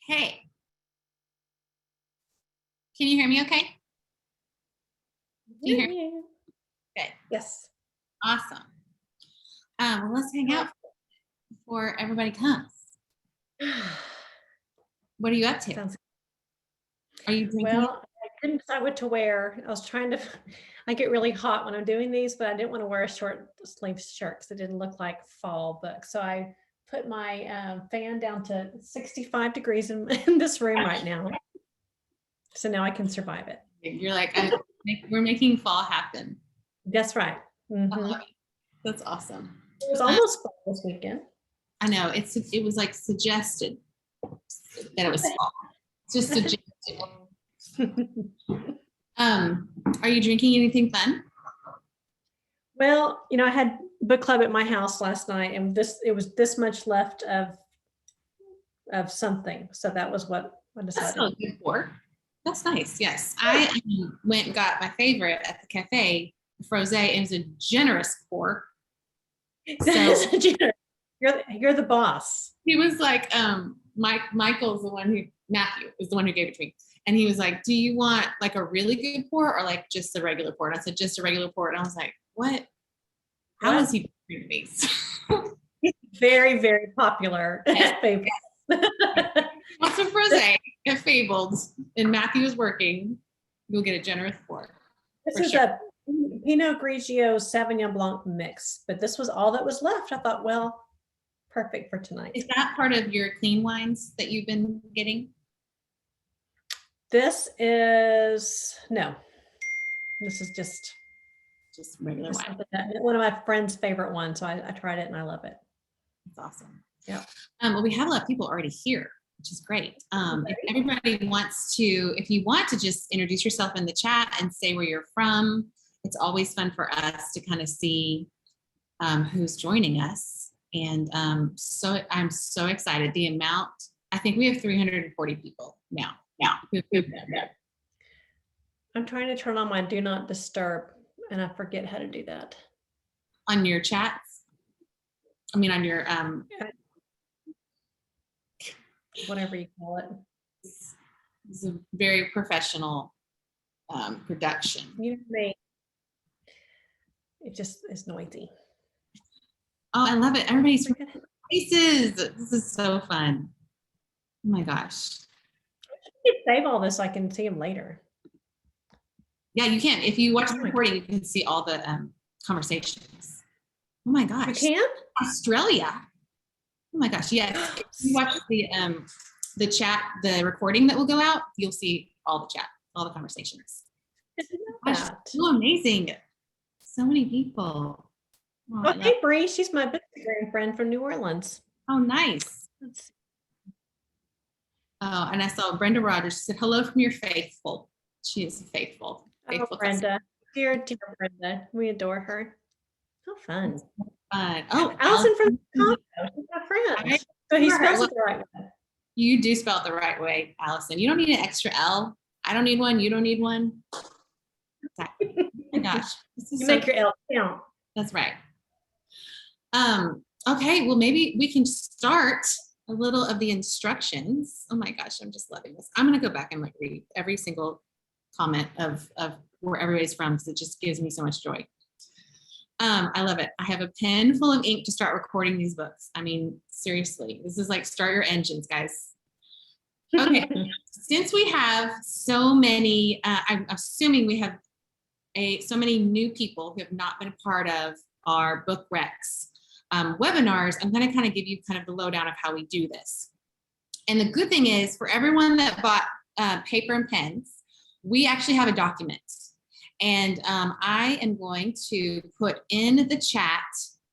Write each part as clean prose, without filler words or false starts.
Hey, can you hear me okay? Can you hear me? Good. Yes. Awesome. Well, let's hang out before everybody comes. What are you up to? Are you drinking? Well, I couldn't decide what to wear. I was trying to, I get really hot when I'm doing these, but I didn't want to wear a short sleeve shirt because it didn't look like fall book. So I put my fan down to 65 degrees in this room right now. So now I can survive it. You're like, we're making fall happen. That's right. Mm-hmm. I love it. That's awesome. It was almost fall this weekend. I know. It was like suggested that it was fall. It's just suggested. Are you drinking anything fun? Well, I had book club at my house last night, and it was this much left of something. So that was what I decided. That's still a good pour. That's nice. Yes, I went and got my favorite at the cafe, Frosé, and it was a generous pour. So you're the boss. He was like, Michael's the one who Matthew is the one who gave it to me. And he was like, do you want like a really good pour or like just a regular pour? And I said, just a regular pour. And I was like, what? How is he doing these? Very, very popular. Favorite. What's a Frosé at Fabled? And Matthew is working. You'll get a generous pour. This is a Pinot Grigio Sauvignon Blanc mix, but this was all that was left. I thought, well, perfect for tonight. Is that part of your clean wines that you've been getting? This is no. This is just regular wine. One of my friend's favorite ones, so I tried it and I love it. It's awesome. Yeah. Well, we have a lot of people already here, which is great. If everybody wants to, if you want to just introduce yourself in the chat and say where you're from, it's always fun for us to kind of see who's joining us. And so I'm so excited. The amount, I think we have 340 people now. I'm trying to turn on my do not disturb and I forget how to do that. On your chats? I mean, on your whatever you call it. It's a very professional production. You know me. It just is noisy. Oh, I love it. Everybody's faces. This is so fun. Oh my gosh. You can save all this so I can see them later. Yeah, you can. If you watch the recording, you can see all the conversations. Oh my gosh. You can? Australia. Oh my gosh, yes. If you watch the chat, the recording that will go out, you'll see all the chat, all the conversations. Gosh, so amazing. So many people. Oh, hey, Bree. She's my Instagram friend from New Orleans. Oh, nice. Oh, and I saw Brenda Rogers. She said, hello from your faithful. She is faithful. Oh, Brenda. Dear Brenda. We adore her. How fun. Fun. Oh, Alison from Chicago. She's my friend. So he spells it the right way. You do spell it the right way, Allison. You don't need an extra L. I don't need one. You don't need one. Oh my gosh. You make your L count. That's right. Okay, well, maybe we can start a little of the instructions. Oh my gosh, I'm just loving this. I'm going to go back and like read every single comment of where everybody's from because it just gives me so much joy. I love it. I have a pen full of ink to start recording these books. I mean, seriously, this is like start your engines, guys. Okay, since we have so many, I'm assuming we have so many new people who have not been a part of our Book Recs webinars, I'm going to kind of give you kind of the lowdown of how we do this. And the good thing is for everyone that bought paper and pens, we actually have a document. And I am going to put in the chat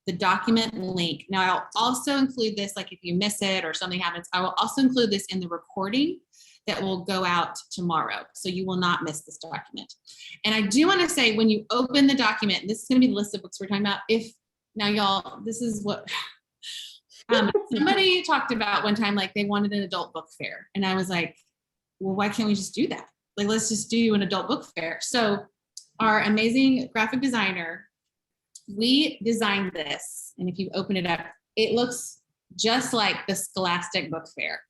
the document link. Now, I'll also include this, like if you miss it or something happens, I will also include this in the recording that will go out tomorrow. So you will not miss this document. And I do want to say when you open the document, this is going to be the list of books we're talking about. Now y'all, this is what somebody talked about one time, like they wanted an adult book fair. And I was like, well, why can't we just do that? Like, let's just do an adult book fair. So our amazing graphic designer, we designed this. And if you open it up, it looks just like the Scholastic Book Fair.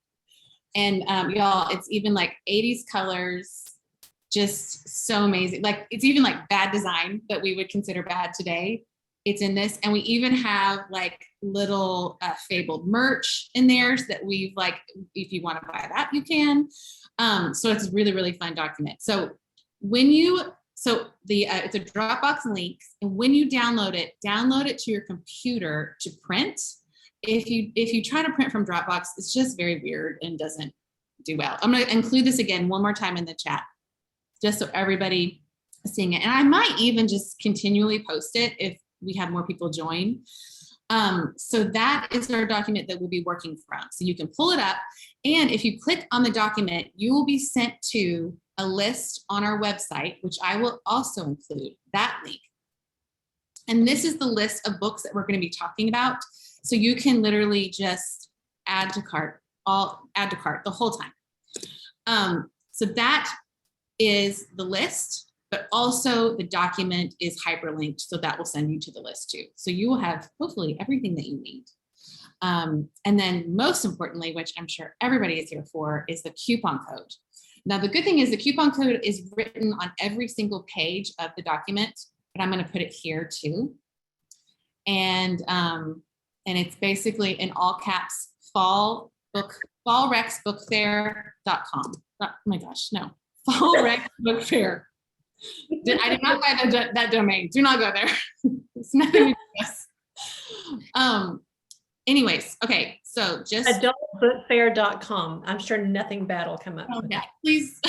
And y'all, it's even like 80s colors, just so amazing. Like it's even like bad design that we would consider bad today. It's in this. And we even have like little Fabled merch in there so that we've like, if you want to buy that, you can. So it's a really, really fun document. So it's a Dropbox link. And when you download it to your computer to print. If you try to print from Dropbox, it's just very weird and doesn't do well. I'm going to include this again one more time in the chat, just so everybody is seeing it. And I might even just continually post it if we have more people join. So that is our document that we'll be working from. So you can pull it up. And if you click on the document, you will be sent to a list on our website, which I will also include that link. And this is the list of books that we're going to be talking about. So you can literally just add to cart the whole time. So that is the list, but also the document is hyperlinked. So that will send you to the list too. So you will have hopefully everything that you need. And then most importantly, which I'm sure everybody is here for, is the coupon code. Now, the good thing is the coupon code is written on every single page of the document, but I'm going to put it here too. And it's basically in all caps, fallrexbookfair.com. Oh my gosh, no, fallrexbookfair. I did not buy that domain. Do not go there. It's nothing to do with this. Anyways, okay, so just adultbookfair.com. I'm sure nothing bad will come up. Oh, yeah, please.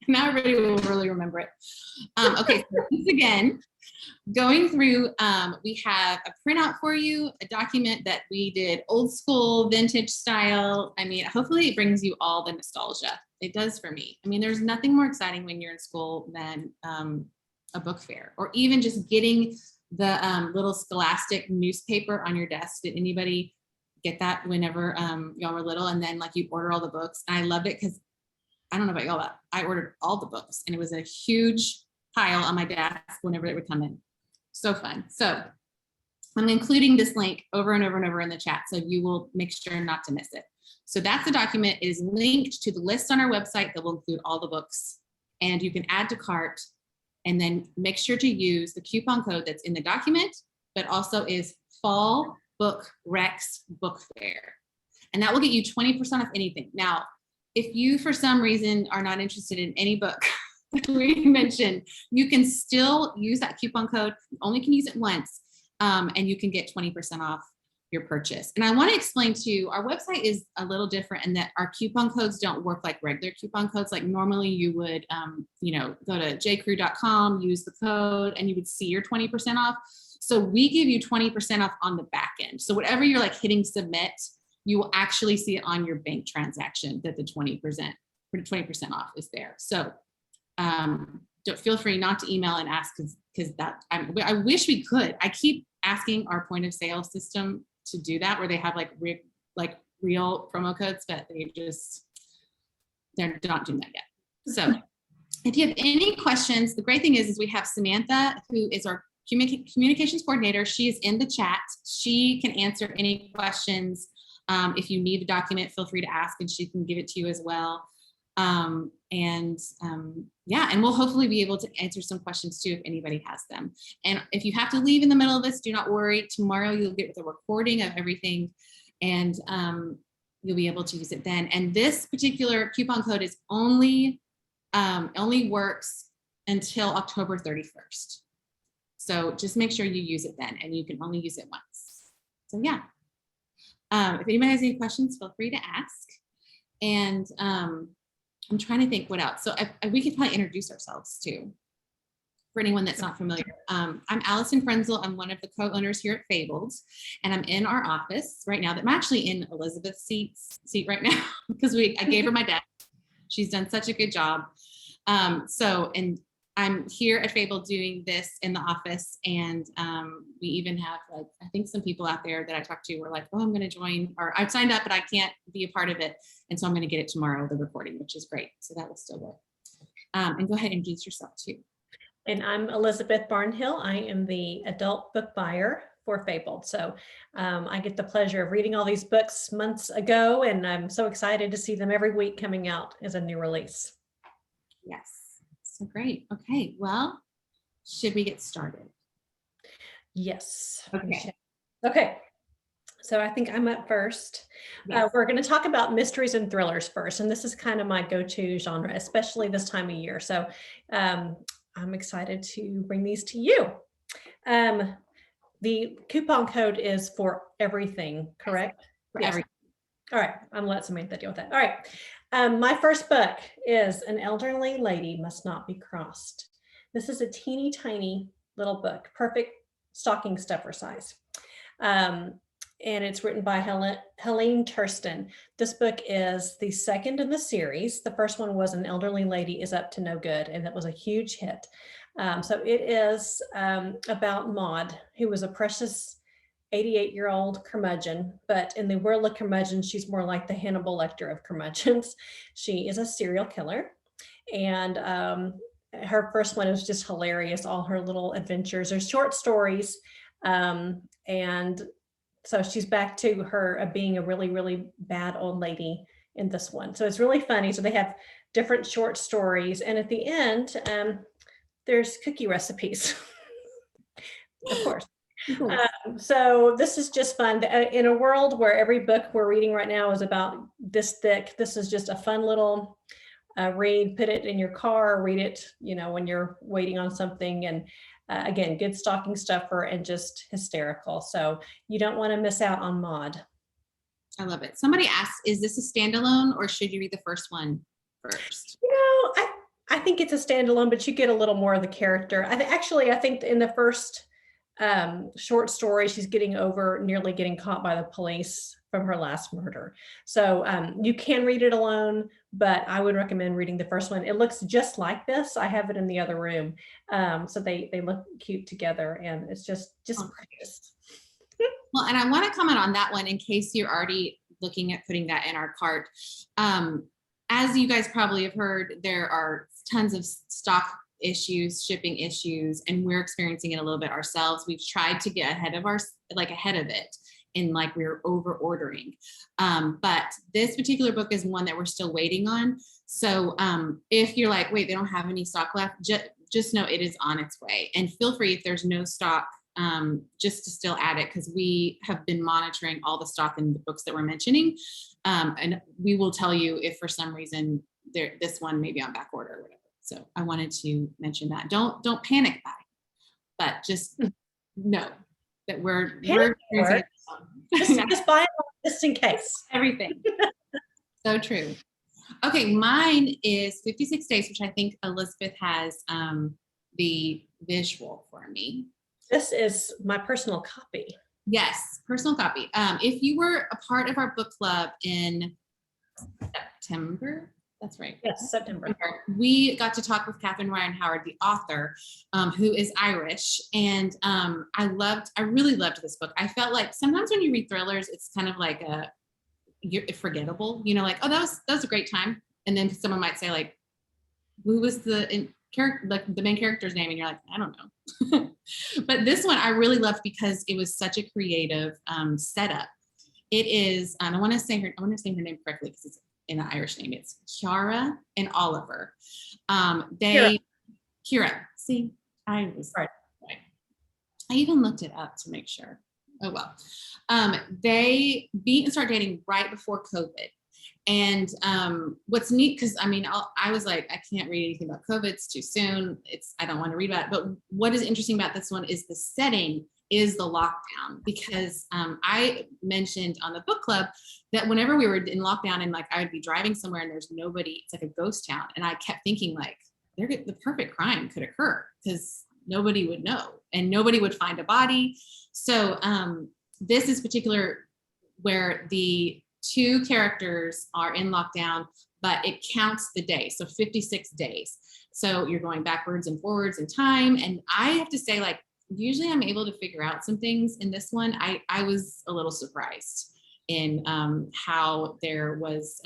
Now everybody will really remember it. Okay, so once again, going through, we have a printout for you, a document that we did old school, vintage style. I mean, hopefully it brings you all the nostalgia. It does for me. I mean, there's nothing more exciting when you're in school than a book fair, or even just getting the little Scholastic newspaper on your desk. Did anybody get that whenever y'all were little? And then like you order all the books. And I loved it because I don't know about y'all, but I ordered all the books and it was a huge pile on my desk whenever it would come in. So fun. So I'm including this link over and over and over in the chat, so you will make sure not to miss it. So that's the document. It is linked to the list on our website that will include all the books, and you can add to cart, and then make sure to use the coupon code that's in the document, but also is Fall Book Rex Book Fair. And that will get you 20% off anything. Now, if you, for some reason, are not interested in any book we mentioned, you can still use that coupon code. You only can use it once, and you can get 20% off your purchase. And I want to explain too, our website is a little different in that our coupon codes don't work like regular coupon codes. Like normally you would, go to jcrew.com, use the code, and you would see your 20% off. So we give you 20% off on the back end. So whatever you're like hitting submit, you will actually see it on your bank transaction that the 20% off is there. So don't feel free not to email and ask because that I wish we could. I keep asking our point of sale system to do that, where they have like real promo codes, but they're not doing that yet. So if you have any questions, the great thing is we have Samantha, who is our communications coordinator. She is in the chat. She can answer any questions. If you need the document, feel free to ask and she can give it to you as well. And we'll hopefully be able to answer some questions too if anybody has them. And if you have to leave in the middle of this, do not worry. Tomorrow you'll get the recording of everything, and you'll be able to use it then. And this particular coupon code is only works until October 31st. So just make sure you use it then, and you can only use it once. So yeah. If anybody has any questions, feel free to ask. And I'm trying to think what else. So we could probably introduce ourselves too, for anyone that's not familiar. I'm Alison Frenzel. I'm one of the co-owners here at Fabled, and I'm in our office right now. I'm actually in Elizabeth's seat right now because I gave her my desk. She's done such a good job. And I'm here at Fabled doing this in the office, and we even have I think some people out there that I talked to were like, oh, I'm going to join, or I've signed up, but I can't be a part of it. And so I'm going to get it tomorrow, the recording, which is great. So that will still work. And go ahead and introduce yourself too. And I'm Elizabeth Barnhill. I am the adult book buyer for Fabled. So I get the pleasure of reading all these books months ago, and I'm so excited to see them every week coming out as a new release. Yes. So great. Okay. Well, should we get started? Yes. Okay. Okay. So I think I'm up first. Yes. We're going to talk about mysteries and thrillers first, and this is kind of my go-to genre, especially this time of year. So I'm excited to bring these to you. The coupon code is for everything, correct? For Yes. everything. All right, I'm gonna let Samantha deal with that. All right, my first book is An Elderly Lady Must Not Be Crossed. This is a teeny tiny little book, perfect stocking stuffer size. And it's written by Helene Thurston. This book is the second in the series. The first one was An Elderly Lady is Up to No Good, and that was a huge hit. So it is about Maud, who was a precious 88-year-old curmudgeon, but in the world of curmudgeon, she's more like the Hannibal Lecter of curmudgeons. She is a serial killer, and her first one is just hilarious. All her little adventures are short stories, and so she's back to her being a really, really bad old lady in this one. So it's really funny. So they have different short stories, and at the end, there's cookie recipes, of course. So this is just fun. In a world where every book we're reading right now is about this thick, this is just a fun little read. Put it in your car, read it, when you're waiting on something. And again, good stocking stuffer and just hysterical. So you don't want to miss out on Maud. I love it. Somebody asked, is this a standalone or should you read the first one first? I think it's a standalone, but you get a little more of the character. I think in the first short story, she's nearly getting caught by the police from her last murder. So you can read it alone, but I would recommend reading the first one. It looks just like this. I have it in the other room. So they look cute together, and it's just precious. Well, and I want to comment on that one in case you're already looking at putting that in our cart. As you guys probably have heard, there are tons of stock issues, shipping issues, and we're experiencing it a little bit ourselves. We've tried to get ahead of it, and we're over ordering. But this particular book is one that we're still waiting on. So if you're like, wait, they don't have any stock left, just know it is on its way. And feel free, if there's no stock, just to still add it, because we have been monitoring all the stock in the books that we're mentioning. And we will tell you if for some reason this one may be on back order or whatever. So I wanted to mention that. Don't panic buy, but just know that we're just buy it just in case. Everything. So true. Okay, mine is 56 Days, which I think Elizabeth has the visual for me. This is my personal copy. Yes, personal copy. If you were a part of our book club in September, that's right. Yes, September. We got to talk with Catherine Ryan Howard, the author, who is Irish. And I really loved this book. I felt like sometimes when you read thrillers, it's kind of like you're forgettable, like, oh, that was a great time. And then someone might say like, who was the main character's name? And you're like, I don't know. But this one I really loved because it was such a creative setup. It is, I want to say her name correctly because it's in an Irish name. It's Chiara and Oliver. Kira. See, I was right. I even looked it up to make sure. Oh well. They meet and start dating right before COVID. And what's neat, because I was like, I can't read anything about COVID. It's too soon. I don't want to read about it. But what is interesting about this one is the setting is the lockdown, because I mentioned on the book club that whenever we were in lockdown and I would be driving somewhere and there's nobody, it's like a ghost town. And I kept thinking the perfect crime could occur because nobody would know and nobody would find a body. So this is particular where the two characters are in lockdown, but it counts the day. So 56 days. So you're going backwards and forwards in time. And I have to say, usually I'm able to figure out some things. In this one, I was a little surprised in how there was,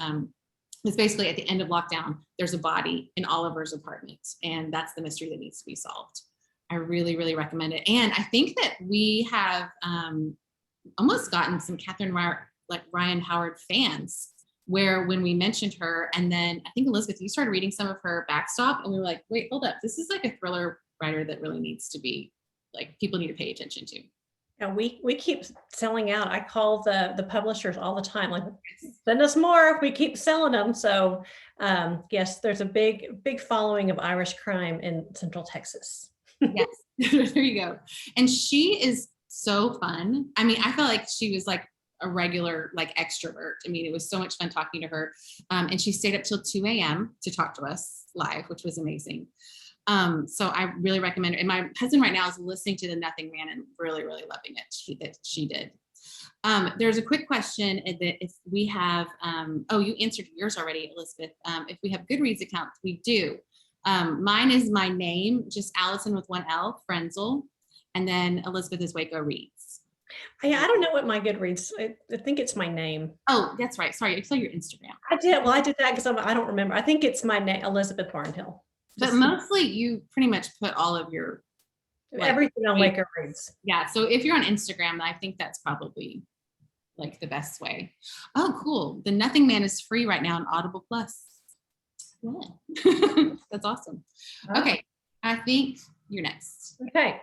it's basically at the end of lockdown, there's a body in Oliver's apartment. And that's the mystery that needs to be solved. I really, really recommend it. And I think that we have almost gotten some Ryan Howard fans, where when we mentioned her, and then I think Elizabeth, you started reading some of her backstop, and we were like, wait, hold up, this is like a thriller writer that really needs to be, like, people need to pay attention to. And we keep selling out. I call the publishers all the time, like, send us more. We keep selling them. So yes, there's a big following of Irish crime in Central Texas. Yes, there you go. And she is so fun. I mean, I feel like she was like a regular, like, extrovert. I mean, it was so much fun talking to her. And she stayed up till 2 a.m. to talk to us live, which was amazing. So I really recommend it. And my husband right now is listening to The Nothing Man and really, really loving it. That she did. There's a quick question that if we have, you answered yours already, Elizabeth. If we have Goodreads accounts, we do. Mine is my name, just Alison with one L, Frenzel. And then Elizabeth is Waco Reads. Yeah, I don't know what my Goodreads, I think it's my name. Oh, that's right. Sorry, I saw your Instagram. I did that because I don't remember. I think it's my name, Elizabeth Barnhill. But mostly you pretty much put all of your everything on Waco Reads. Yeah. So if you're on Instagram, I think that's probably like the best way. Oh, cool. The Nothing Man is free right now on Audible Plus. Yeah. That's awesome. Okay. I think you're next. Okay.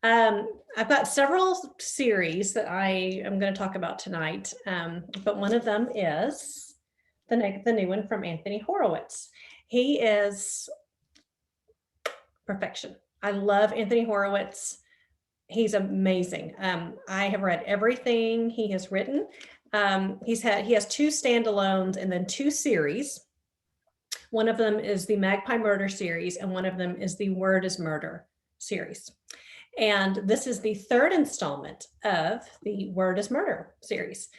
I've got several series that I am going to talk about tonight. But one of them is the new one from Anthony Horowitz. He is perfection. I love Anthony Horowitz. He's amazing. I have read everything he has written. He has 2 standalones and then 2 series. One of them is the Magpie Murder series, and one of them is the Word is Murder series. And this is the 3rd installment of the Word is Murder series.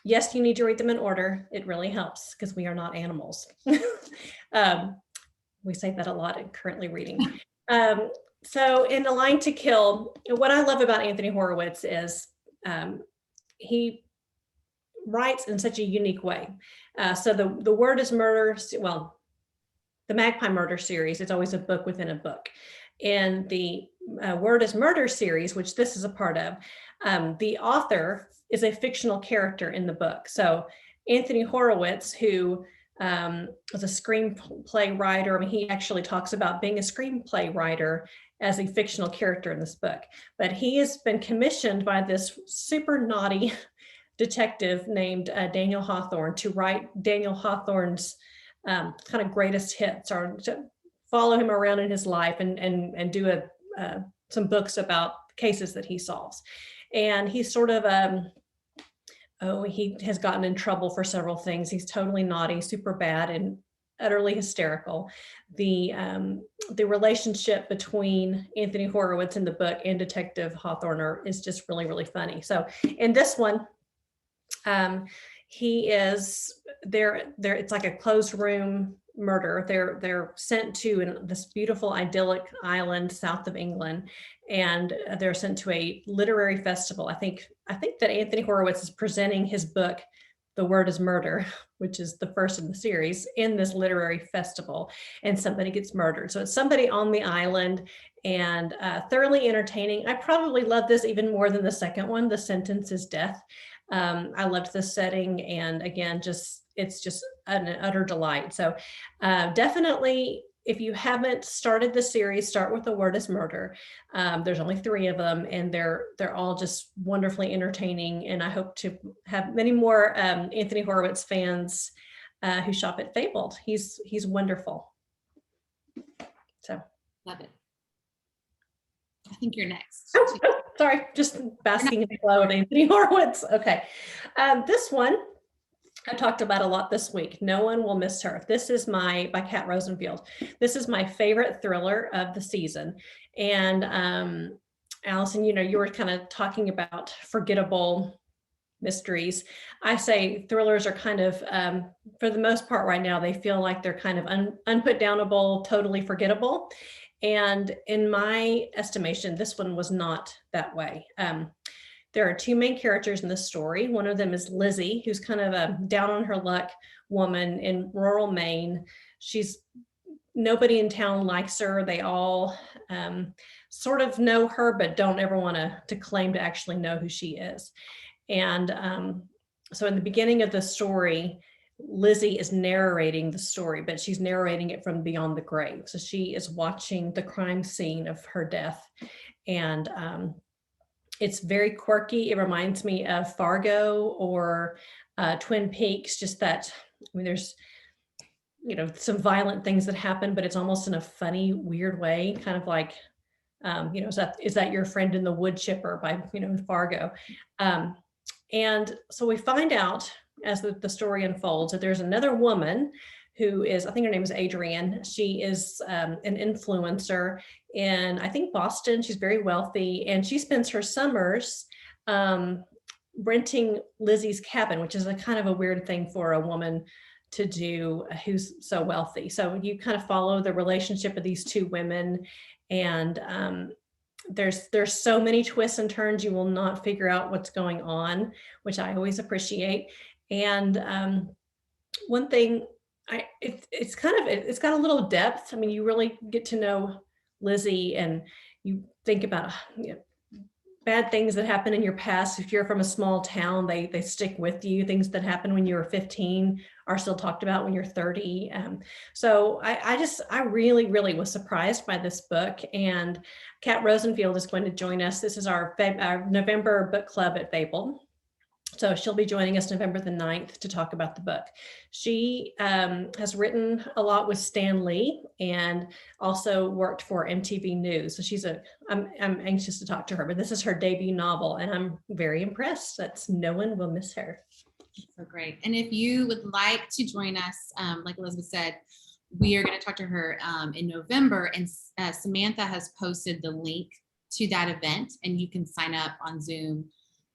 Yes, you need to read them in order. It really helps because we are not animals. We say that a lot in currently reading. So in A Line to Kill, what I love about Anthony Horowitz is he writes in such a unique way. So the Word is Murder, well, the Magpie Murder series, it's always a book within a book. In the Word is Murder series, which this is a part of, the author is a fictional character in the book. So Anthony Horowitz, who was a screenplay writer, I mean, he actually talks about being a screenplay writer as a fictional character in this book. But he has been commissioned by this super naughty detective named Daniel Hawthorne to write Daniel Hawthorne's kind of greatest hits, or to follow him around in his life and do some books about cases that he solves. And he's sort of he has gotten in trouble for several things. He's totally naughty, super bad, and utterly hysterical. The relationship between Anthony Horowitz in the book and Detective Hawthorne is just really, really funny. So in this one, he is there. It's like a closed room murder. They're sent to this beautiful idyllic island south of England, and they're sent to a literary festival. I think that Anthony Horowitz is presenting his book, The Word is Murder, which is the first in the series, in this literary festival, and somebody gets murdered. So it's somebody on the island, and thoroughly entertaining. I probably love this even more than the second one, The Sentence is Death. I loved the setting, and again, it's just an utter delight. So definitely, if you haven't started the series, start with The Word is Murder. There's only 3 of them, and they're all just wonderfully entertaining. And I hope to have many more Anthony Horowitz fans who shop at Fabled. He's wonderful. So love it. I think you're next. Oh, sorry, just basking in the glow of Anthony Horowitz. Okay, this one I talked about a lot this week. No One Will Miss Her. This is by Kat Rosenfield. This is my favorite thriller of the season. And Alison, you were kind of talking about forgettable mysteries. I say thrillers are kind of, for the most part right now, they feel like they're kind of unputdownable, totally forgettable. And in my estimation, this one was not that way. There are 2 main characters in the story. One of them is Lizzie, who's kind of a down on her luck woman in rural Maine. She's nobody in town likes her. They all sort of know her, but don't ever want to claim to actually know who she is. And so in the beginning of the story, Lizzie is narrating the story, but she's narrating it from beyond the grave. So she is watching the crime scene of her death. And it's very quirky. It reminds me of Fargo or Twin Peaks, just that, I mean, there's, you know, some violent things that happen, but it's almost in a funny, weird way, kind of like, you know, is that your friend in the wood chipper by, you know, Fargo. And so we find out as the story unfolds that there's another woman who is, I think her name is Adrienne. She is an influencer in, I think, Boston. She's very wealthy, and she spends her summers renting Lizzie's cabin, which is a kind of a weird thing for a woman to do who's so wealthy. So you kind of follow the relationship of these two women, and there's so many twists and turns, you will not figure out what's going on, which I always appreciate. And one thing, it's got a little depth. I mean, you really get to know Lizzie, and you think about, you know, bad things that happen in your past. If you're from a small town, they stick with you. Things that happened when you were 15 are still talked about when you're 30. So I really, really was surprised by this book. And Kat Rosenfield is going to join us. This is our November book club at Fabled. So she'll be joining us November the 9th to talk about the book. She has written a lot with Stan Lee and also worked for MTV News. So I'm anxious to talk to her, but this is her debut novel, and I'm very impressed. No one will miss her. So great. And if you would like to join us, like Elizabeth said, we are going to talk to her in November, and Samantha has posted the link to that event, and you can sign up on Zoom.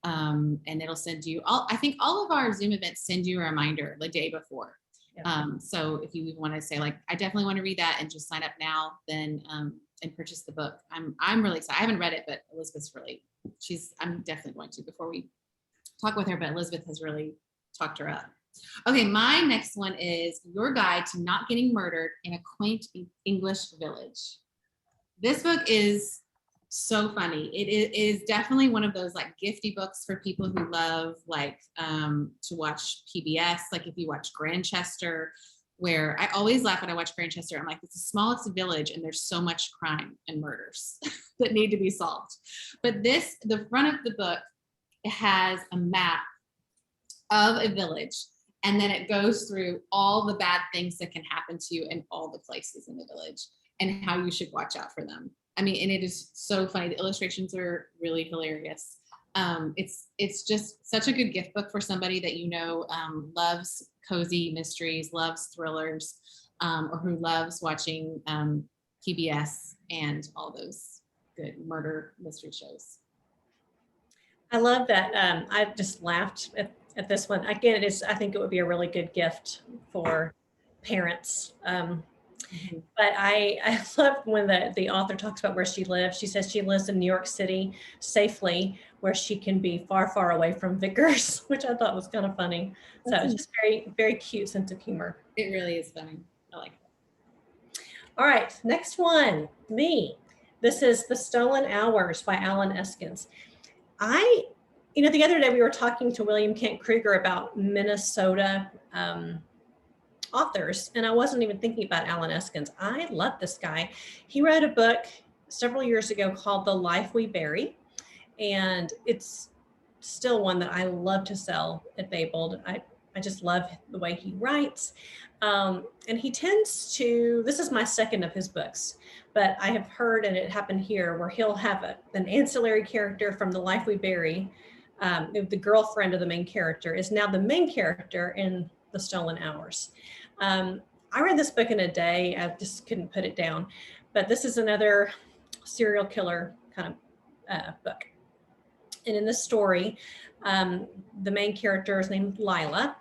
And it'll send you I think all of our Zoom events send you a reminder the day before. Yeah. So if you want to say, like, I definitely want to read that, and just sign up now, then and purchase the book. I'm really excited. I haven't read it, but Elizabeth's I'm definitely going to before we talk with her, but Elizabeth has really talked her up. Okay, my next one is Your Guide to Not Getting Murdered in a Quaint English Village. This book is so funny. It is definitely one of those like gifty books for people who love to watch PBS. Like if you watch Grantchester, where I always laugh when I watch Grantchester. I'm like, it's the smallest village and there's so much crime and murders that need to be solved. But the front of the book, it has a map of a village, and then it goes through all the bad things that can happen to you in all the places in the village and how you should watch out for them. I mean, and it is so funny. The illustrations are really hilarious. It's just such a good gift book for somebody that loves cozy mysteries, loves thrillers, or who loves watching PBS and all those good murder mystery shows. I love that. I just laughed at this one. Again, I think it would be a really good gift for parents. But I love when the author talks about where she lives. She says she lives in New York City safely, where she can be far, far away from Vickers, which I thought was kind of funny. So it's just very, very cute sense of humor. It really is funny. I like it. All right, next one, me. This is The Stolen Hours by Alan Eskins. The other day we were talking to William Kent Kruger about Minnesota authors, and I wasn't even thinking about Alan Eskins. I love this guy. He wrote a book several years ago called The Life We Bury, and it's still one that I love to sell at Fabled. I just love the way he writes. And he tends to, this is my second of his books, but I have heard, and it happened here, where he'll have an ancillary character from The Life We Bury. The girlfriend of the main character is now the main character in The Stolen Hours. I read this book in a day. I just couldn't put it down. But this is another serial killer kind of book. And in this story, the main character is named Lila.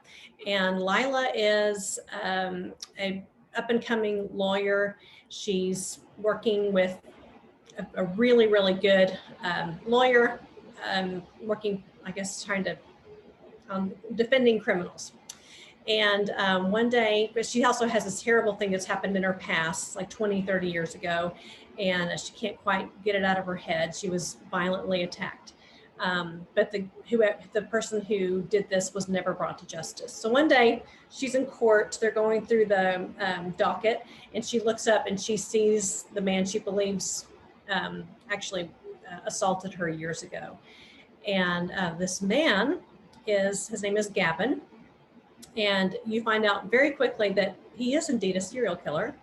And Lila is a up-and-coming lawyer. She's working with a really, really good lawyer, working, I guess, defending criminals. And one day, but she also has this terrible thing that's happened in her past, like 20, 30 years ago. And she can't quite get it out of her head. She was violently attacked. But the person who did this was never brought to justice. So one day she's in court, they're going through the docket, and she looks up and she sees the man she believes actually assaulted her years ago. And this man his name is Gavin. And you find out very quickly that he is indeed a serial killer.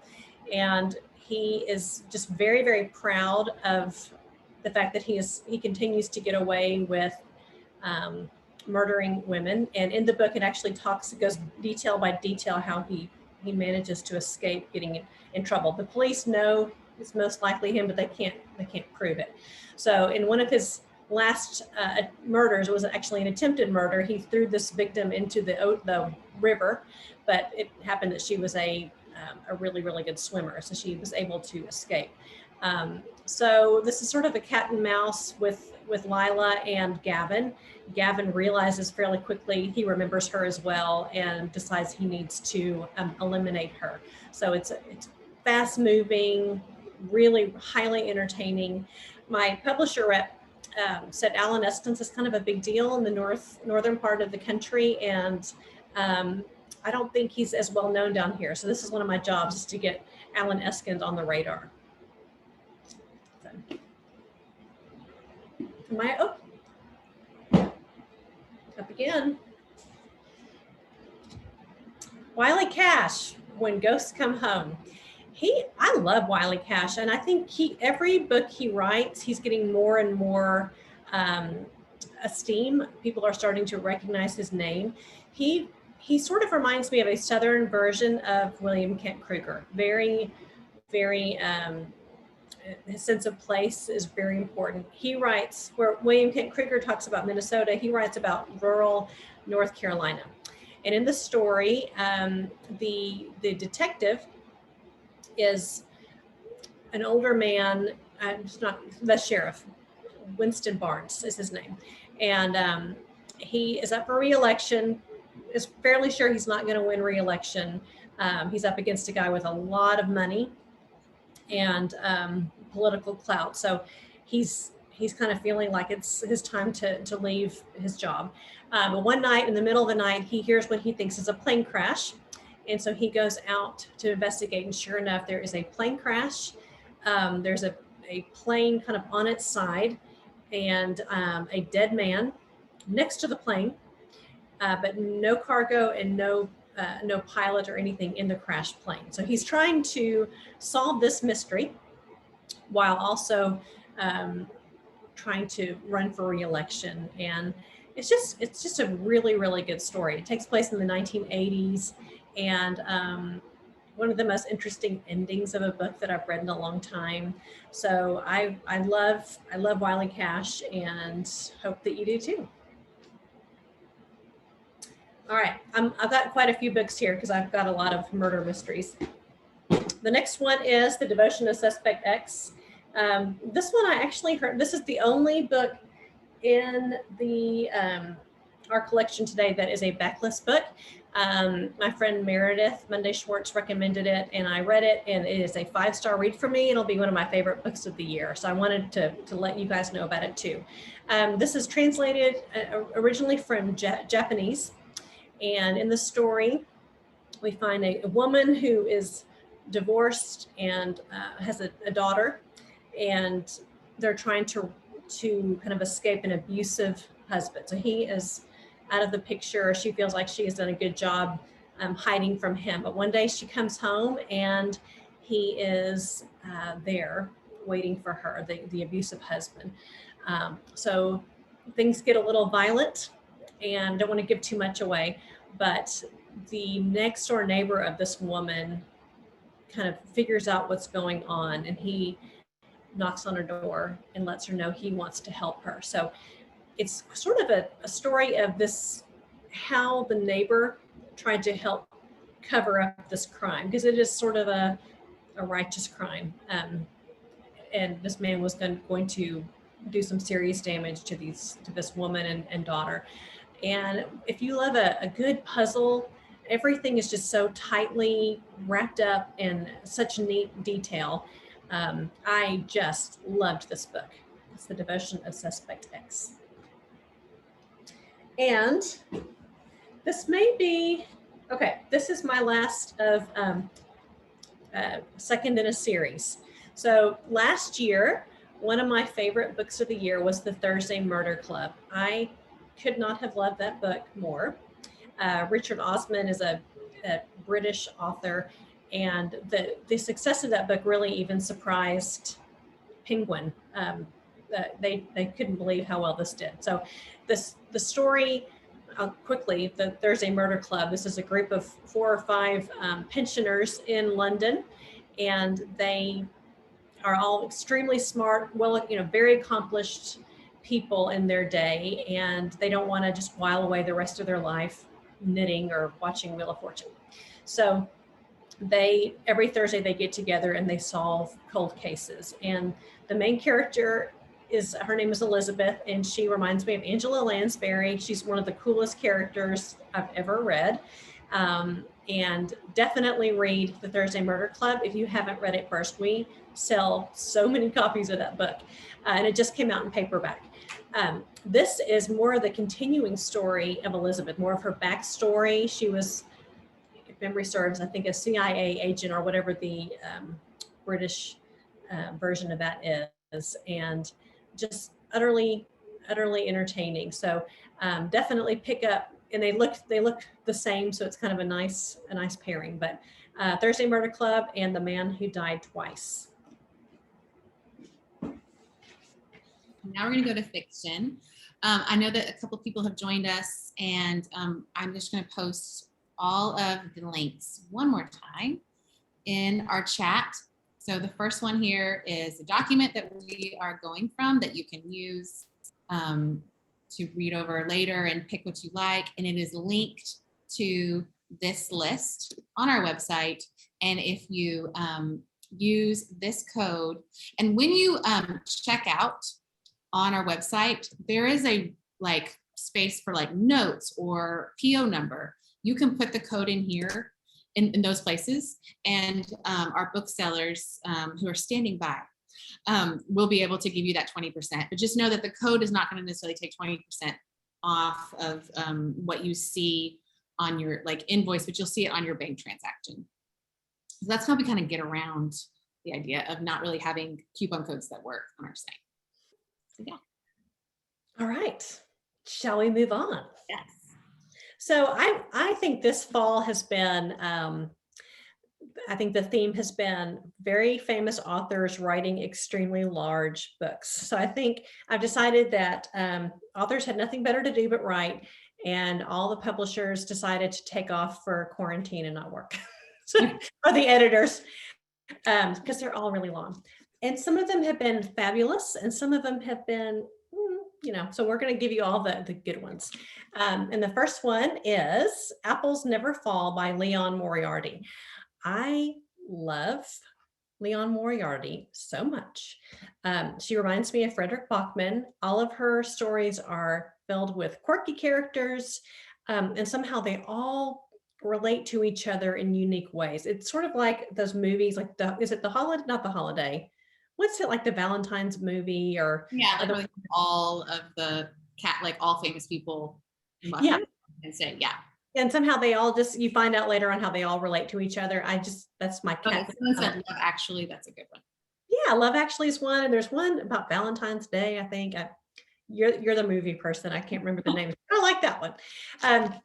And he is just very, very proud of the fact that he continues to get away with murdering women. And in the book, it actually goes detail by detail how he manages to escape getting in trouble. The police know it's most likely him, but they can't prove it. So in one of his last murders, it was actually an attempted murder. He threw this victim into the river, but it happened that she was a really, really good swimmer, so she was able to escape. So this is sort of a cat and mouse with Lila and Gavin. Gavin realizes fairly quickly, he remembers her as well, and decides he needs to eliminate her. So it's fast moving, really highly entertaining. My publisher rep said Alan Eskins is kind of a big deal in the northern part of the country, and I don't think he's as well known down here. So this is one of my jobs, is to get Alan Eskins on the radar. So, up again. Wiley Cash, When Ghosts Come Home. I love Wiley Cash, and I think every book he writes, he's getting more and more esteem. People are starting to recognize his name. He sort of reminds me of a Southern version of William Kent Kruger. Very, very, his sense of place is very important. He writes, where William Kent Kruger talks about Minnesota, he writes about rural North Carolina. And in the story, the detective is an older man, not the sheriff, Winston Barnes is his name. And he is up for re-election, is fairly sure he's not going to win re-election. He's up against a guy with a lot of money and political clout. So he's kind of feeling like it's his time to leave his job. But one night, in the middle of the night, he hears what he thinks is a plane crash. And so he goes out to investigate, and sure enough, there is a plane crash. There's a plane kind of on its side, and a dead man next to the plane, but no cargo and no pilot or anything in the crashed plane. So he's trying to solve this mystery while also trying to run for re-election. And it's just a really, really good story. It takes place in the 1980s. And one of the most interesting endings of a book that I've read in a long time. So I love Wiley Cash, and hope that you do too. All right, I've got quite a few books here because I've got a lot of murder mysteries. The next one is The Devotion of Suspect X. This one I actually heard, this is the only book in our collection today that is a backlist book. My friend Meredith Monday Schwartz recommended it, and I read it, and it is a 5-star read for me. It'll be one of my favorite books of the year. So I wanted to let you guys know about it too. This is translated originally from Japanese. And in the story, we find a woman who is divorced and has a daughter, and they're trying to kind of escape an abusive husband. So he is out of the picture. She feels like she has done a good job hiding from him. But one day she comes home, and he is there waiting for her, the abusive husband. So things get a little violent, and don't want to give too much away, but the next door neighbor of this woman kind of figures out what's going on, and he knocks on her door and lets her know he wants to help her. So it's sort of a story of this, how the neighbor tried to help cover up this crime, because it is sort of a righteous crime. And this man was going to do some serious damage to this woman and daughter. And if you love a good puzzle, everything is just so tightly wrapped up in such neat detail. I just loved this book. It's The Devotion of Suspect X. And this may be, okay, this is my last of second in a series. So last year, one of my favorite books of the year was The Thursday Murder Club. I could not have loved that book more. Richard Osman is a British author, and the success of that book really even surprised Penguin. They couldn't believe how well this did. So the story, quickly, The Thursday Murder Club, this is a group of 4 or 5 pensioners in London, and they are all extremely smart, very accomplished people in their day, and they don't want to just while away the rest of their life knitting or watching Wheel of Fortune. So every Thursday they get together and they solve cold cases. And the main character her name is Elizabeth, and she reminds me of Angela Lansbury. She's one of the coolest characters I've ever read. And definitely read The Thursday Murder Club if you haven't read it first. We sell so many copies of that book, and it just came out in paperback. This is more of the continuing story of Elizabeth, more of her backstory. She was, if memory serves, I think a CIA agent or whatever the British version of that is, and just utterly entertaining. So definitely pick up, and they look the same, so it's kind of a nice pairing. But Thursday Murder Club and The Man Who Died Twice. Now we're going to go to fiction. I know that a couple people have joined us, and I'm just going to post all of the links one more time in our chat. So the first one here is a document that we are going from that you can use to read over later and pick what you like. And it is linked to this list on our website. And if you use this code, and when you check out on our website, there is a space for notes or PO number. You can put the code in here in those places, and our booksellers who are standing by will be able to give you that 20%. But just know that the code is not going to necessarily take 20% off of what you see on your invoice, but you'll see it on your bank transaction. So that's how we kind of get around the idea of not really having coupon codes that work on our site. So, yeah. All right. Shall we move on? Yes. So I think this fall has been, I think the theme has been very famous authors writing extremely large books. So I think I've decided that authors had nothing better to do but write, and all the publishers decided to take off for quarantine and not work. Or the editors, because they're all really long. And some of them have been fabulous, and some of them have been, so we're going to give you all the good ones. And the first one is Apples Never Fall by Leon Moriarty. I love Leon Moriarty so much. She reminds me of Frederick Bachman. All of her stories are filled with quirky characters, and somehow they all relate to each other in unique ways. It's sort of like those movies, is it The Holiday? Not The Holiday. What's it, like the Valentine's movie, or all of the all famous people. Yeah. And say, yeah. And somehow they all you find out later on how they all relate to each other. that's my cat. Love Actually, that's a good one. Yeah, Love Actually is one, and there's one about Valentine's Day, I think. You're the movie person. I can't remember the name. I like that one.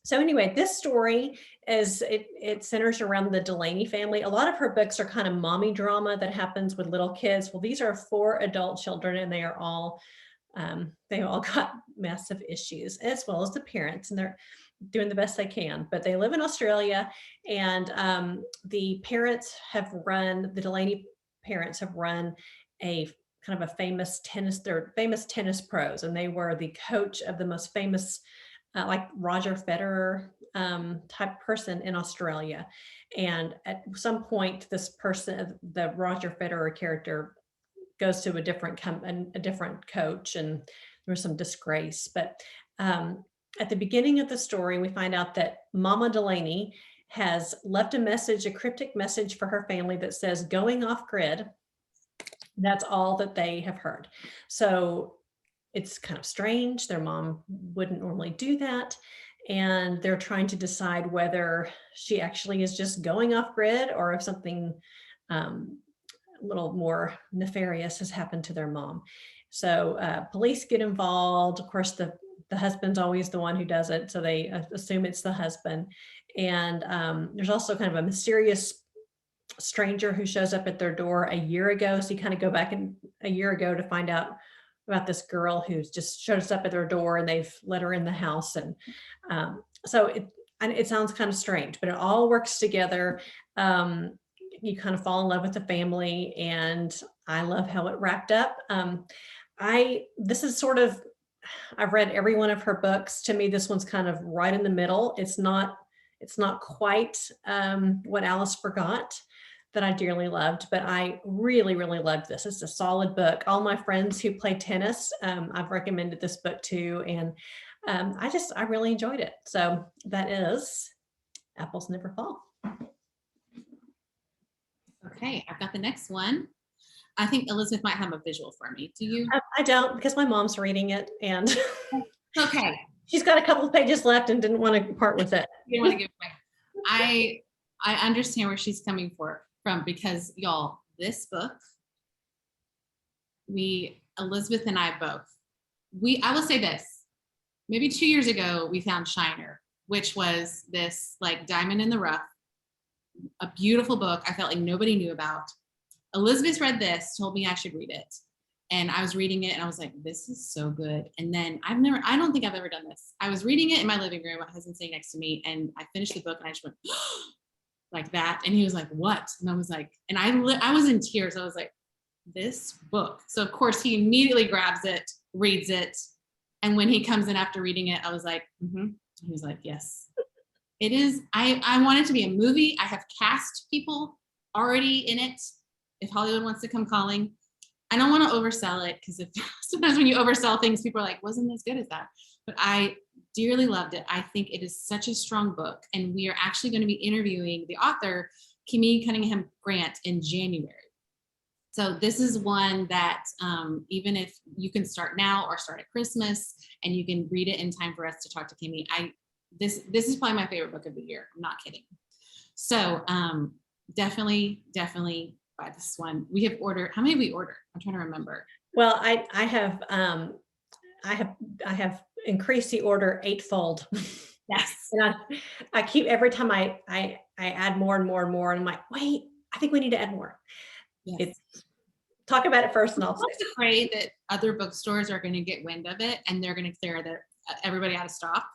So anyway, this story it centers around the Delaney family. A lot of her books are kind of mommy drama that happens with little kids. Well, these are 4 adult children, and they all got massive issues, as well as the parents, and they're doing the best they can. But they live in Australia, and the Delaney parents have run a kind of a famous tennis. They're famous tennis pros, and they were the coach of the most famous, like Roger Federer type person in Australia. And at some point, this person, the Roger Federer character, goes to a different coach, and there's some disgrace. But at the beginning of the story, we find out that Mama Delaney has left a message, a cryptic message for her family that says going off grid. That's all that they have heard. So it's kind of strange. Their mom wouldn't normally do that. And they're trying to decide whether she actually is just going off grid or if something a little more nefarious has happened to their mom. So police get involved. Of course, the husband's always the one who does it. So they assume it's the husband. And there's also kind of a mysterious stranger who shows up at their door a year ago. So you kind of go back in a year ago to find out about this girl who's just shows up at their door and they've let her in the house. And so it sounds kind of strange, but it all works together. You kind of fall in love with the family, and I love how it wrapped up. This is sort of, I've read every one of her books. To me, this one's kind of right in the middle. It's not quite what Alice Forgot, that I dearly loved, but I really, really loved this. It's a solid book. All my friends who play tennis, I've recommended this book to, and I really enjoyed it. So that is Apples Never Fall. Okay, I've got the next one. I think Elizabeth might have a visual for me. Do you? I don't, because my mom's reading it, and Okay. She's got a couple of pages left and didn't want to part with it. You want to give it away. I understand where she's coming from, because y'all, this book, Elizabeth and I both, I will say this, maybe 2 years ago, we found Shiner, which was this like diamond in the rough, a beautiful book I felt like nobody knew about. Elizabeth read this, told me I should read it. And I was reading it and I was like, this is so good. And then I don't think I've ever done this. I was reading it in my living room, my husband sitting next to me, and I finished the book and I just went like that. And he was like, what? And I was like, and I was in tears. I was like, this book. So of course he immediately grabs it, reads it. And when he comes in after reading it, I was like, mm-hmm. He was like, yes, it is. I want it to be a movie. I have cast people already in it. If Hollywood wants to come calling, I don't want to oversell it, because sometimes when you oversell things, people are like, wasn't as good as that. But I dearly loved it. I think it is such a strong book. And we are actually going to be interviewing the author, Kimmy Cunningham Grant, in January. So this is one that even if you can start now or start at Christmas and you can read it in time for us to talk to Kimmy, this is probably my favorite book of the year. I'm not kidding. So definitely buy this one. We have ordered, how many have we ordered? I'm trying to remember. Well, I have increased the order 8-fold. Yes. And I keep, every time I add more and more and more, and I'm like, wait, I think we need to add more. Yes. Talk about it first, and I'll say. I'm afraid that other bookstores are going to get wind of it and they're going to clear everybody out of stock,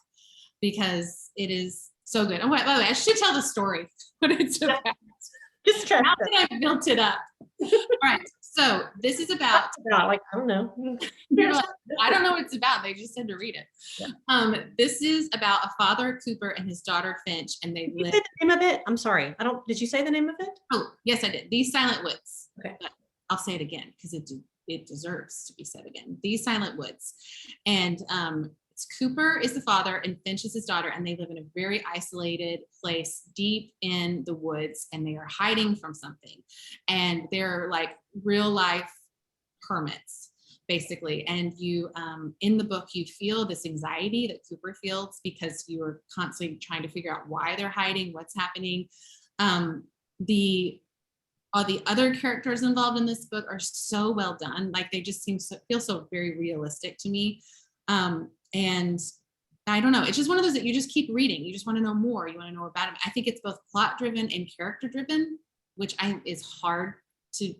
because it is so good. And by the way, I should tell the story, what it's about. Just try. Now that I've built it up. All right. So this is about, like, I don't know. I don't know what it's about. They just said to read it. Yeah. This is about a father, Cooper, and his daughter, Finch, and they live. Did the name of it? I'm sorry. Did you say the name of it? Oh, yes, I did. These Silent Woods. Okay. But I'll say it again, because it deserves to be said again. These Silent Woods. And it's Cooper is the father and Finch is his daughter, and they live in a very isolated place deep in the woods, and they are hiding from something. And they're like real life hermits, basically. And you, in the book, you feel this anxiety that Cooper feels, because you are constantly trying to figure out why they're hiding, what's happening. All the other characters involved in this book are so well done. Like, they just feel so very realistic to me. And I don't know, it's just one of those that you just keep reading. You just want to know more. You want to know about them. I think it's both plot driven and character driven, which is hard to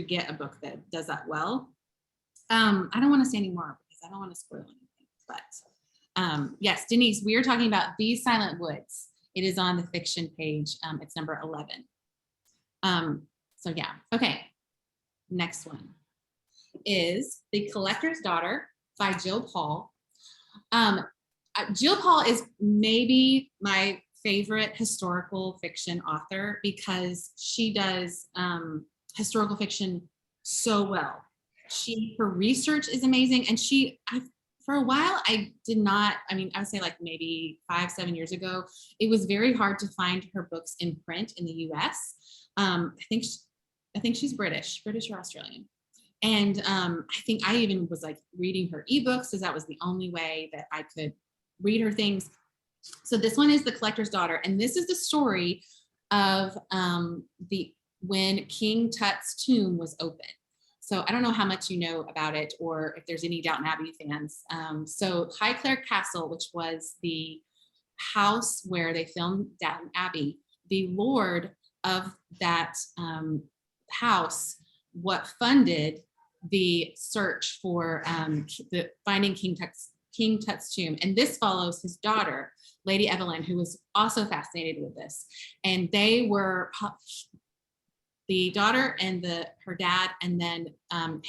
get a book that does that well. I don't want to say any more because I don't want to spoil anything, but yes, Denise, we are talking about These Silent Woods. It is on the fiction page. It's number 11. So yeah, okay. Next one is The Collector's Daughter by Jill Paul. Jill Paul is maybe my favorite historical fiction author, because she does historical fiction so well. Her research is amazing, and I for a while, I did not, I mean, I would say like maybe 5-7 years ago, it was very hard to find her books in print in the US. I think she's British or Australian. And I think I even was like reading her ebooks because that was the only way that I could read her things. So this one is The Collector's Daughter. And this is the story of when King Tut's tomb was opened. So I don't know how much you know about it or if there's any Downton Abbey fans. So Highclere Castle, which was the house where they filmed Downton Abbey, the lord of that house, what funded the search for finding King Tut's tomb. And this follows his daughter, Lady Evelyn, who was also fascinated with this. And they were the daughter and her dad, and then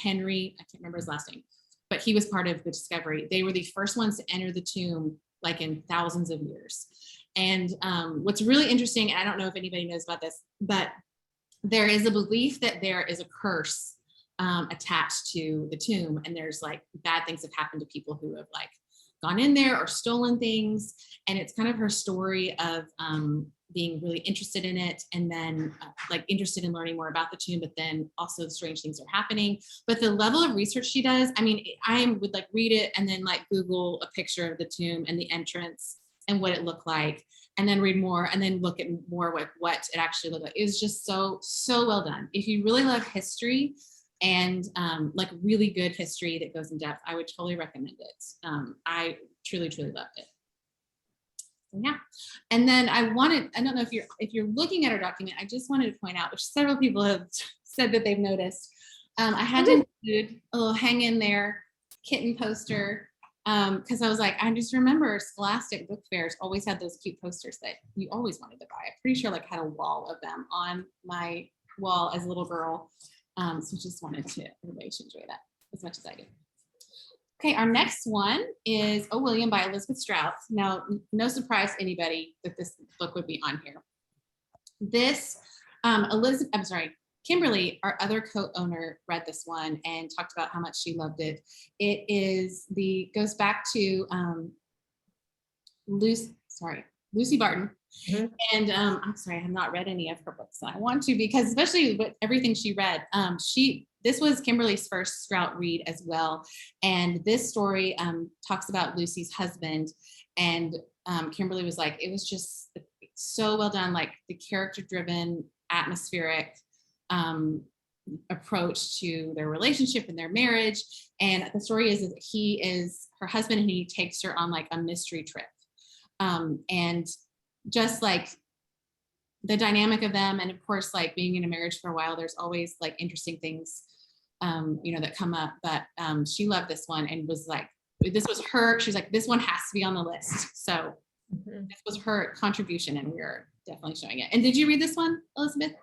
Henry, I can't remember his last name, but he was part of the discovery. They were the first ones to enter the tomb like in thousands of years. And what's really interesting, and I don't know if anybody knows about this, but there is a belief that there is a curse attached to the tomb, and there's like bad things have happened to people who have like gone in there or stolen things. And it's kind of her story of being really interested in it, and then like interested in learning more about the tomb, but then also strange things are happening. But the level of research she does, I mean, I would like read it and then like Google a picture of the tomb and the entrance and what it looked like, and then read more and then look at more what it actually looked like. It was just so well done. If you really love history and like really good history that goes in depth, I would totally recommend it. I truly loved it. So yeah. And then I don't know if you're looking at our document, I just wanted to point out, which several people have said that they've noticed, I had to include a little hang in there kitten poster, because I was like, I just remember Scholastic book fairs always had those cute posters that you always wanted to buy. I'm pretty sure like had a wall of them on my wall as a little girl. So just wanted everybody to enjoy that as much as I do. Okay, our next one is Oh William by Elizabeth Strauss. Now, no surprise to anybody that this book would be on here. This, Kimberly, our other co-owner, read this one and talked about how much she loved it. It goes back to Lucy Barton. Mm-hmm. And I'm sorry, I have not read any of her books. I want to, because especially with everything she read, this was Kimberly's first Strout read as well. And this story talks about Lucy's husband, and Kimberly was like, it was just so well done, like the character-driven, atmospheric approach to their relationship and their marriage. And the story is that he is her husband, and he takes her on like a mystery trip. And just like the dynamic of them, and of course, like being in a marriage for a while, there's always like interesting things, that come up. But she loved this one and was like, this was her. She's like, this one has to be on the list. So this was her contribution, and we are definitely showing it. And did you read this one, Elizabeth?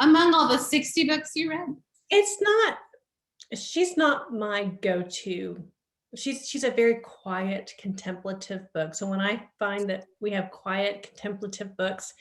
Among all the 60 books you read, she's not my go-to. She's a very quiet, contemplative book. So when I find that we have quiet, contemplative books,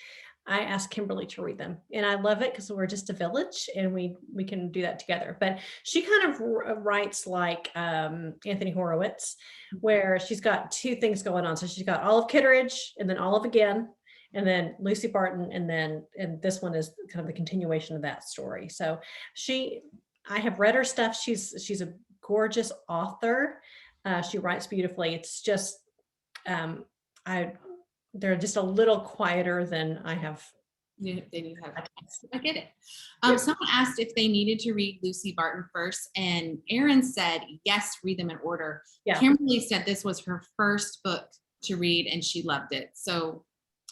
I ask Kimberly to read them. And I love it because we're just a village and we can do that together. But she kind of writes like Anthony Horowitz, where she's got two things going on. So she's got Olive Kitteridge and then Olive again, and then Lucy Barton, and this one is kind of the continuation of that story. So I have read her stuff. She's a gorgeous author. She writes beautifully. It's just they're just a little quieter than I have. They need to have. I get it. Someone asked if they needed to read Lucy Barton first, and Erin said yes, read them in order. Yeah. Kimberly said this was her first book to read, and she loved it. So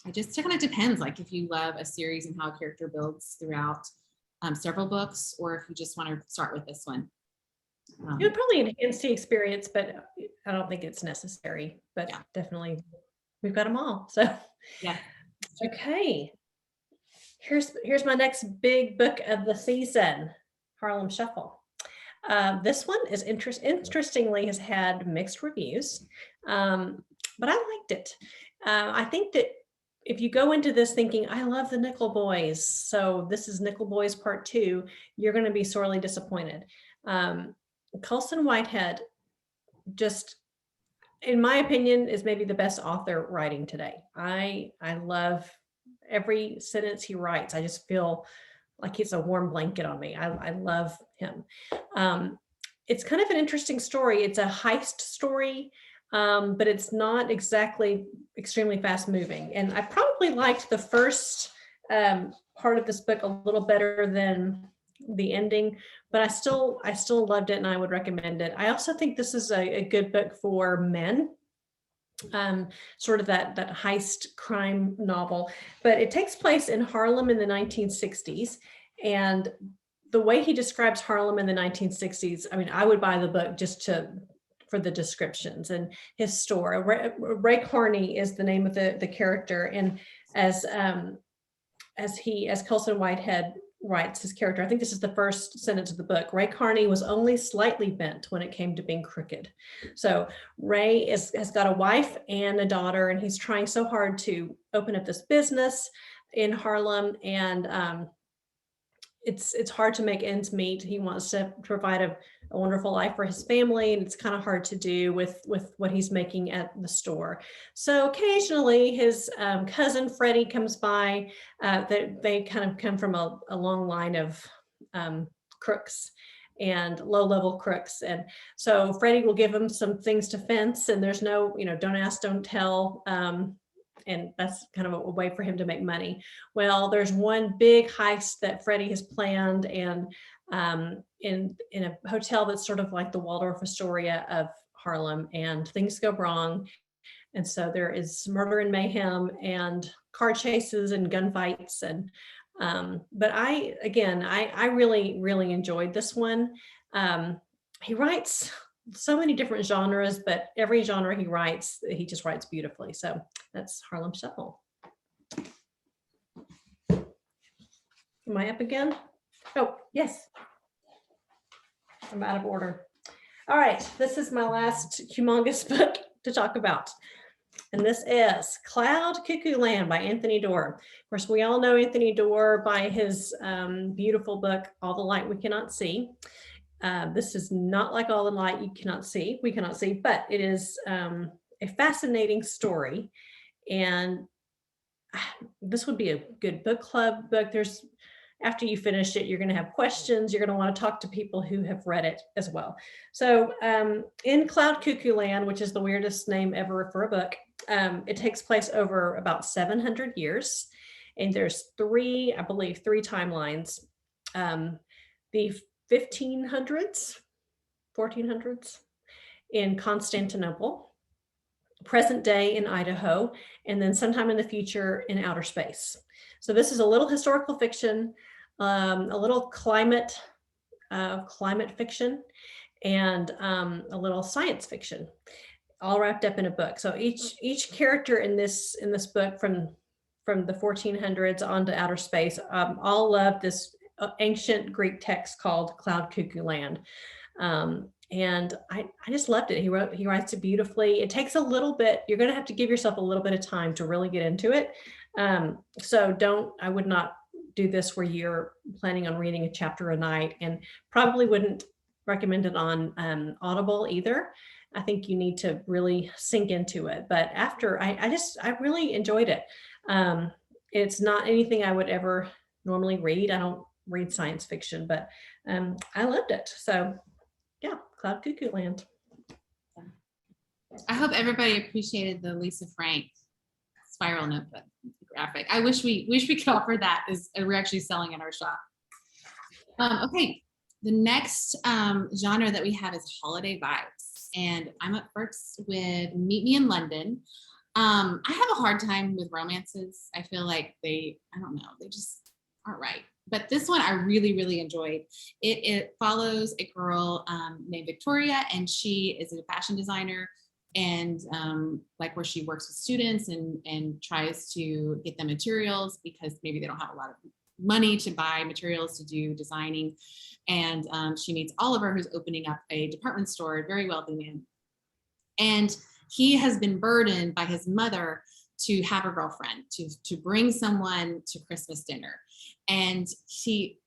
it just kind of depends, like if you love a series and how a character builds throughout several books, or if you just want to start with this one. It would probably enhance the experience, but I don't think it's necessary. But yeah, definitely, we've got them all. So yeah. Okay. Here's my next big book of the season, Harlem Shuffle. This one is interestingly has had mixed reviews, but I liked it. I think that if you go into this thinking, I love the Nickel Boys, so this is Nickel Boys Part 2, you're going to be sorely disappointed. Colston Whitehead, just in my opinion, is maybe the best author writing today. I love every sentence he writes. I just feel like he's a warm blanket on me. I love him. It's kind of an interesting story. It's a heist story, but it's not exactly extremely fast moving. And I probably liked the first part of this book a little better than the ending, but I still loved it and I would recommend it. I also think this is a good book for men, sort of that heist crime novel, but it takes place in Harlem in the 1960s. And the way he describes Harlem in the 1960s, I mean, I would buy the book just for the descriptions and his store. Ray Carney is the name of the character, and as Colston Whitehead writes his character, I think this is the first sentence of the book, Ray Carney was only slightly bent when it came to being crooked. So Ray has got a wife and a daughter, and he's trying so hard to open up this business in Harlem, and it's hard to make ends meet. He wants to provide a wonderful life for his family, and it's kind of hard to do with what he's making at the store. So occasionally his cousin Freddie comes by. They kind of come from a long line of crooks and low-level crooks. And so Freddie will give him some things to fence, and there's no, don't ask, don't tell. And that's kind of a way for him to make money. Well, there's one big heist that Freddie has planned, and in a hotel that's sort of like the Waldorf Astoria of Harlem, and things go wrong. And so there is murder and mayhem and car chases and gunfights. And but I really, really enjoyed this one. He writes so many different genres, but every genre he just writes beautifully. So that's Harlem Shuffle. Am I up again? Oh, yes. I'm out of order. All right, this is my last humongous book to talk about. And this is Cloud Cuckoo Land by Anthony Doerr. Of course, we all know Anthony Doerr by his beautiful book, All the Light We Cannot See. This is not like All the Light we cannot see, but it is a fascinating story. And this would be a good book club book. After you finish it, you're going to have questions. You're going to want to talk to people who have read it as well. So in Cloud Cuckoo Land, which is the weirdest name ever for a book, it takes place over about 700 years. And there's three timelines. The 1500s, 1400s in Constantinople, present day in Idaho, and then sometime in the future in outer space. So this is a little historical fiction, a little climate fiction, and a little science fiction, all wrapped up in a book. So each character in this book, from the 1400s on to outer space, all love this ancient Greek text called Cloud Cuckoo Land. And I just loved it. He writes it beautifully. It takes a little bit, you're going to have to give yourself a little bit of time to really get into it. So I would not do this where you're planning on reading a chapter a night, and probably wouldn't recommend it on Audible either. I think you need to really sink into it. But after, I really enjoyed it. It's not anything I would ever normally read. I don't read science fiction, but I loved it. So yeah, Cloud Cuckoo Land. I hope everybody appreciated the Lisa Frank spiral notebook graphic. I wish we could offer that as we're actually selling in our shop. Okay, the next genre that we have is holiday vibes, and I'm up first with Meet Me in London. I have a hard time with romances. I feel like they just aren't right. But this one I really, really enjoyed. It follows a girl named Victoria, and she is a fashion designer, and where she works with students and tries to get them materials because maybe they don't have a lot of money to buy materials to do designing. And she meets Oliver, who's opening up a department store, a very wealthy man. And he has been burdened by his mother to have a girlfriend, to bring someone to Christmas dinner. And they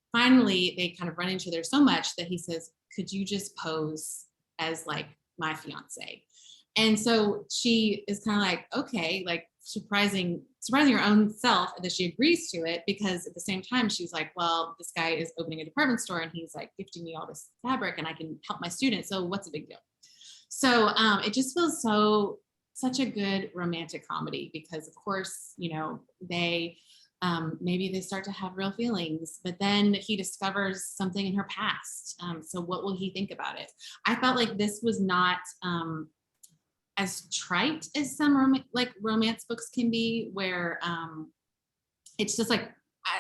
kind of run into each other so much that he says, could you just pose as like my fiance? And so she is kind of like, okay, like surprising her own self that she agrees to it, because at the same time she's like, well, this guy is opening a department store and he's like gifting me all this fabric and I can help my students, so what's the big deal? So it just feels such a good romantic comedy, because of course, you know, they maybe they start to have real feelings, but then he discovers something in her past. So what will he think about it? I felt like this was not as trite as some romance books can be, where it's just like,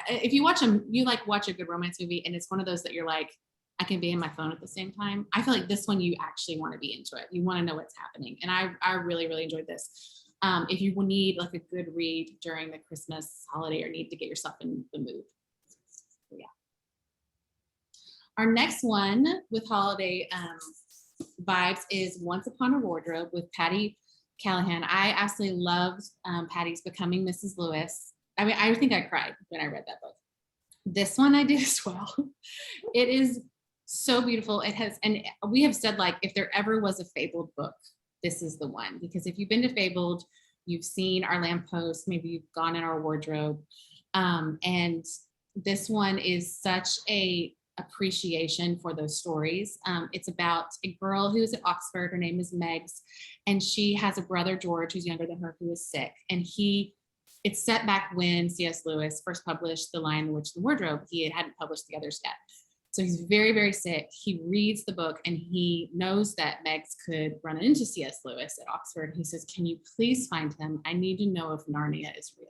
if you watch a good romance movie and it's one of those that you're like, I can be in my phone at the same time. I feel like this one, you actually want to be into it. You want to know what's happening. And I really, really enjoyed this. If you need like a good read during the Christmas holiday or need to get yourself in the mood. So, yeah. Our next one with holiday vibes is Once Upon a Wardrobe with Patty Callahan. I absolutely loved Patty's Becoming Mrs. Lewis. I mean, I think I cried when I read that book. This one I did as well. It is so beautiful. It has, and we have said, like, if there ever was a Fabled book, this is the one, because if you've been to Fabled, you've seen our lamppost, maybe you've gone in our wardrobe. And this one is such a appreciation for those stories. It's about a girl who is at Oxford. Her name is Megs, and she has a brother, George, who's younger than her, who is sick. And it's set back when C.S. Lewis first published The Lion, the Witch, and the Wardrobe. He hadn't published the others yet. So he's very, very sick. He reads the book and he knows that Megs could run into C.S. Lewis at Oxford. He says, can you please find him? I need to know if Narnia is real.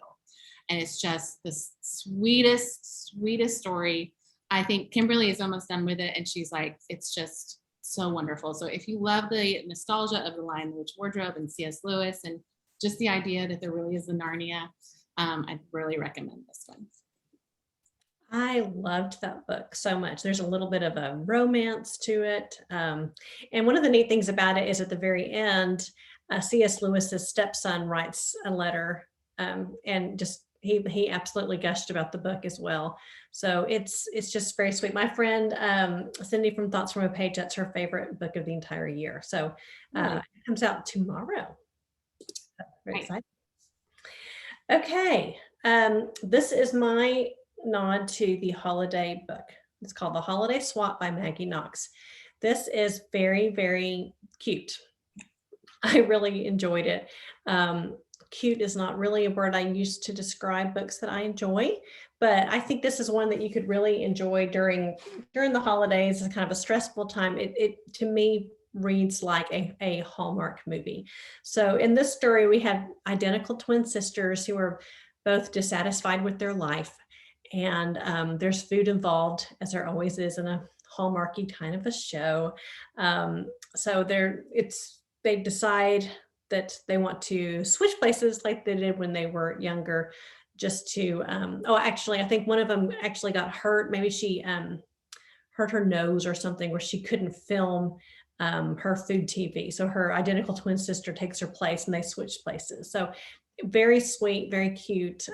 And it's just the sweetest, sweetest story. I think Kimberly is almost done with it. And she's like, it's just so wonderful. So if you love the nostalgia of The Lion, the Witch, Wardrobe and C.S. Lewis, and just the idea that there really is a Narnia, I'd really recommend this one. I loved that book so much. There's a little bit of a romance to it. And one of the neat things about it is at the very end, C.S. Lewis's stepson writes a letter, and just he absolutely gushed about the book as well. So it's just very sweet. My friend Cindy from Thoughts from a Page, that's her favorite book of the entire year. So it comes out tomorrow. Very excited. Okay, this is my nod to the holiday book. It's called The Holiday Swap by Maggie Knox. This is very, very cute. I really enjoyed it. Cute is not really a word I use to describe books that I enjoy, but I think this is one that you could really enjoy during the holidays. It's kind of a stressful time. It to me reads like a Hallmark movie. So in this story, we have identical twin sisters who are both dissatisfied with their life. And there's food involved, as there always is in a Hallmarky kind of a show. So they decide that they want to switch places like they did when they were younger, just to, actually, I think one of them actually got hurt. Maybe she hurt her nose or something where she couldn't film her food TV. So her identical twin sister takes her place and they switch places. So very sweet, very cute.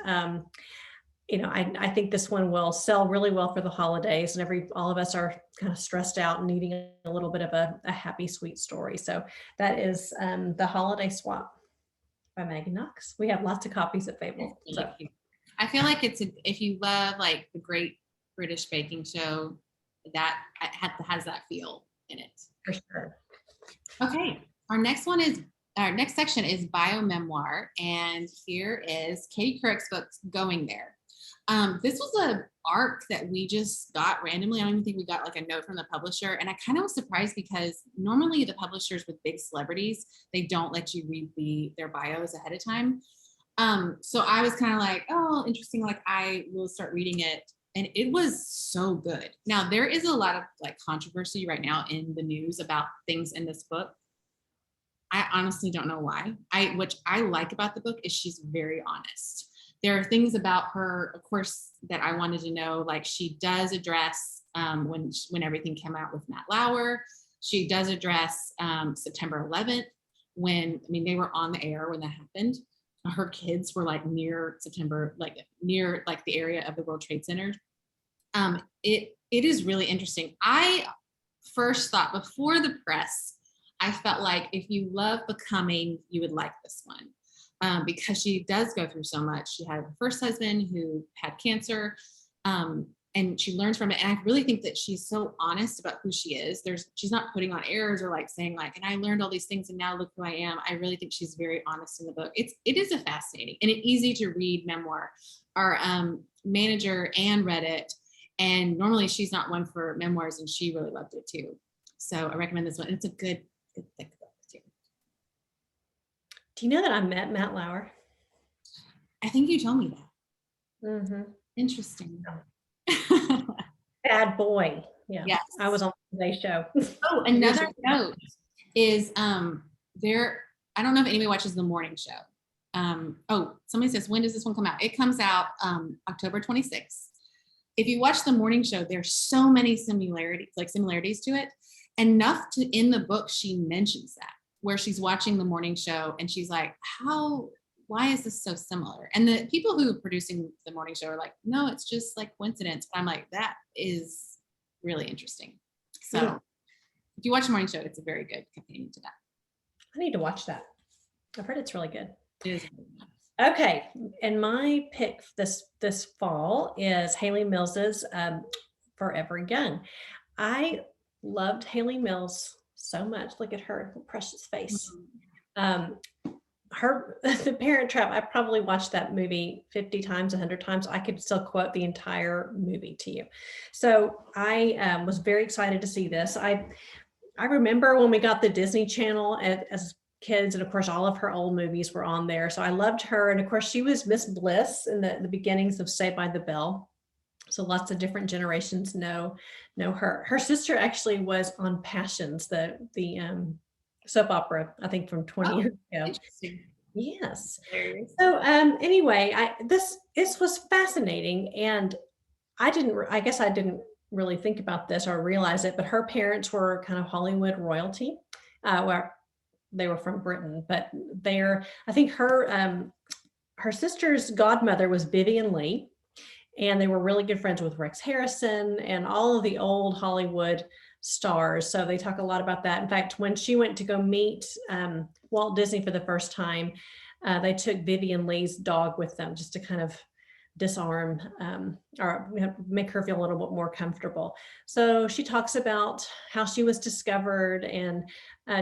I think this one will sell really well for the holidays, and all of us are kind of stressed out and needing a little bit of a happy, sweet story. So that is The Holiday Swap by Maggie Knox. We have lots of copies at Fabled. So. I feel like if you love like the Great British Baking Show, that has that feel in it. For sure. Okay, our next section is bio memoir, and here is Katie Couric's book, Going There. This was an arc that we just got randomly. I don't even think we got like a note from the publisher. And I kind of was surprised because normally the publishers with big celebrities, they don't let you read their bios ahead of time. So I was kind of like, oh, interesting. Like I will start reading it. And it was so good. Now there is a lot of like controversy right now in the news about things in this book. I honestly don't know why. What I like about the book is she's very honest. There are things about her, of course, that I wanted to know. Like she does address when everything came out with Matt Lauer. She does address September 11th they were on the air when that happened. Her kids were like near September, like near like the area of the World Trade Center. It is really interesting. I first thought before the press, I felt like if you love becoming, you would like this one. Because she does go through so much. She had her first husband who had cancer, and she learns from it. And I really think that she's so honest about who she is. She's not putting on airs or like saying like, and I learned all these things and now look who I am. I really think she's very honest in the book. It is a fascinating and an easy to read memoir. Our manager Anne read it, and normally she's not one for memoirs, and she really loved it too. So I recommend this one. It's a good thick book too. Do you know that I met Matt Lauer? I think you told me that. Mm-hmm. Interesting. Bad boy. Yeah. Yes. I was on today's show. Oh, another note is there, I don't know if anybody watches the morning show. Oh, somebody says, when does this one come out? It comes out October 26th. If you watch the morning show, there's so many similarities to it. Enough to, in the book, she mentions that, where she's watching the morning show and she's like, why is this so similar? And the people who are producing the morning show are like, no, it's just like coincidence. But I'm like, that is really interesting. So if you watch the morning show, it's a very good companion to that. I need to watch that. I've heard it's really good. It is really nice. Okay, and my pick this fall is Haley Mills's Forever Young. I loved Haley Mills so much. Look at her precious face. Her The Parent Trap, I probably watched that movie 50 times, 100 times. I could still quote the entire movie to you. So I was very excited to see this. I remember when we got the Disney Channel as kids, and of course all of her old movies were on there. So I loved her. And of course she was Miss Bliss in the beginnings of Saved by the Bell. So lots of different generations know her. Her sister actually was on Passions, the soap opera, I think from 20 years ago. Interesting. Yes. So anyway, this was fascinating, and I guess I didn't really think about this or realize it, but her parents were kind of Hollywood royalty, where they were from Britain, but I think her sister's godmother was Vivien Leigh, and they were really good friends with Rex Harrison and all of the old Hollywood stars. So they talk a lot about that. In fact, when she went to go meet Walt Disney for the first time, they took Vivien Leigh's dog with them just to kind of disarm or make her feel a little bit more comfortable. So she talks about how she was discovered and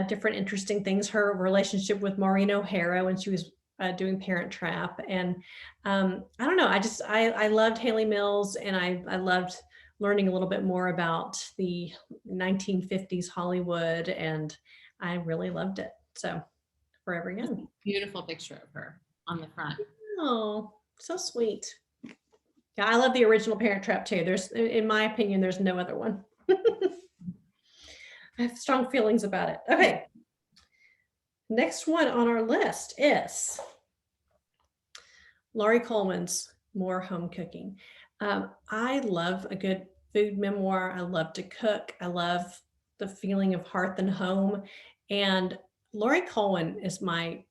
different interesting things, her relationship with Maureen O'Hara when she was doing Parent Trap. And I don't know, I loved Haley Mills, and I loved learning a little bit more about the 1950s Hollywood, and I really loved it. So Forever Young. Beautiful picture of her on the front. Oh, so sweet. Yeah, I love the original Parent Trap too. In my opinion, there's no other one. I have strong feelings about it. Okay. Next one on our list is Laurie Coleman's More Home Cooking. I love a good food memoir. I love to cook. I love the feeling of hearth and home. And Laurie Coleman is my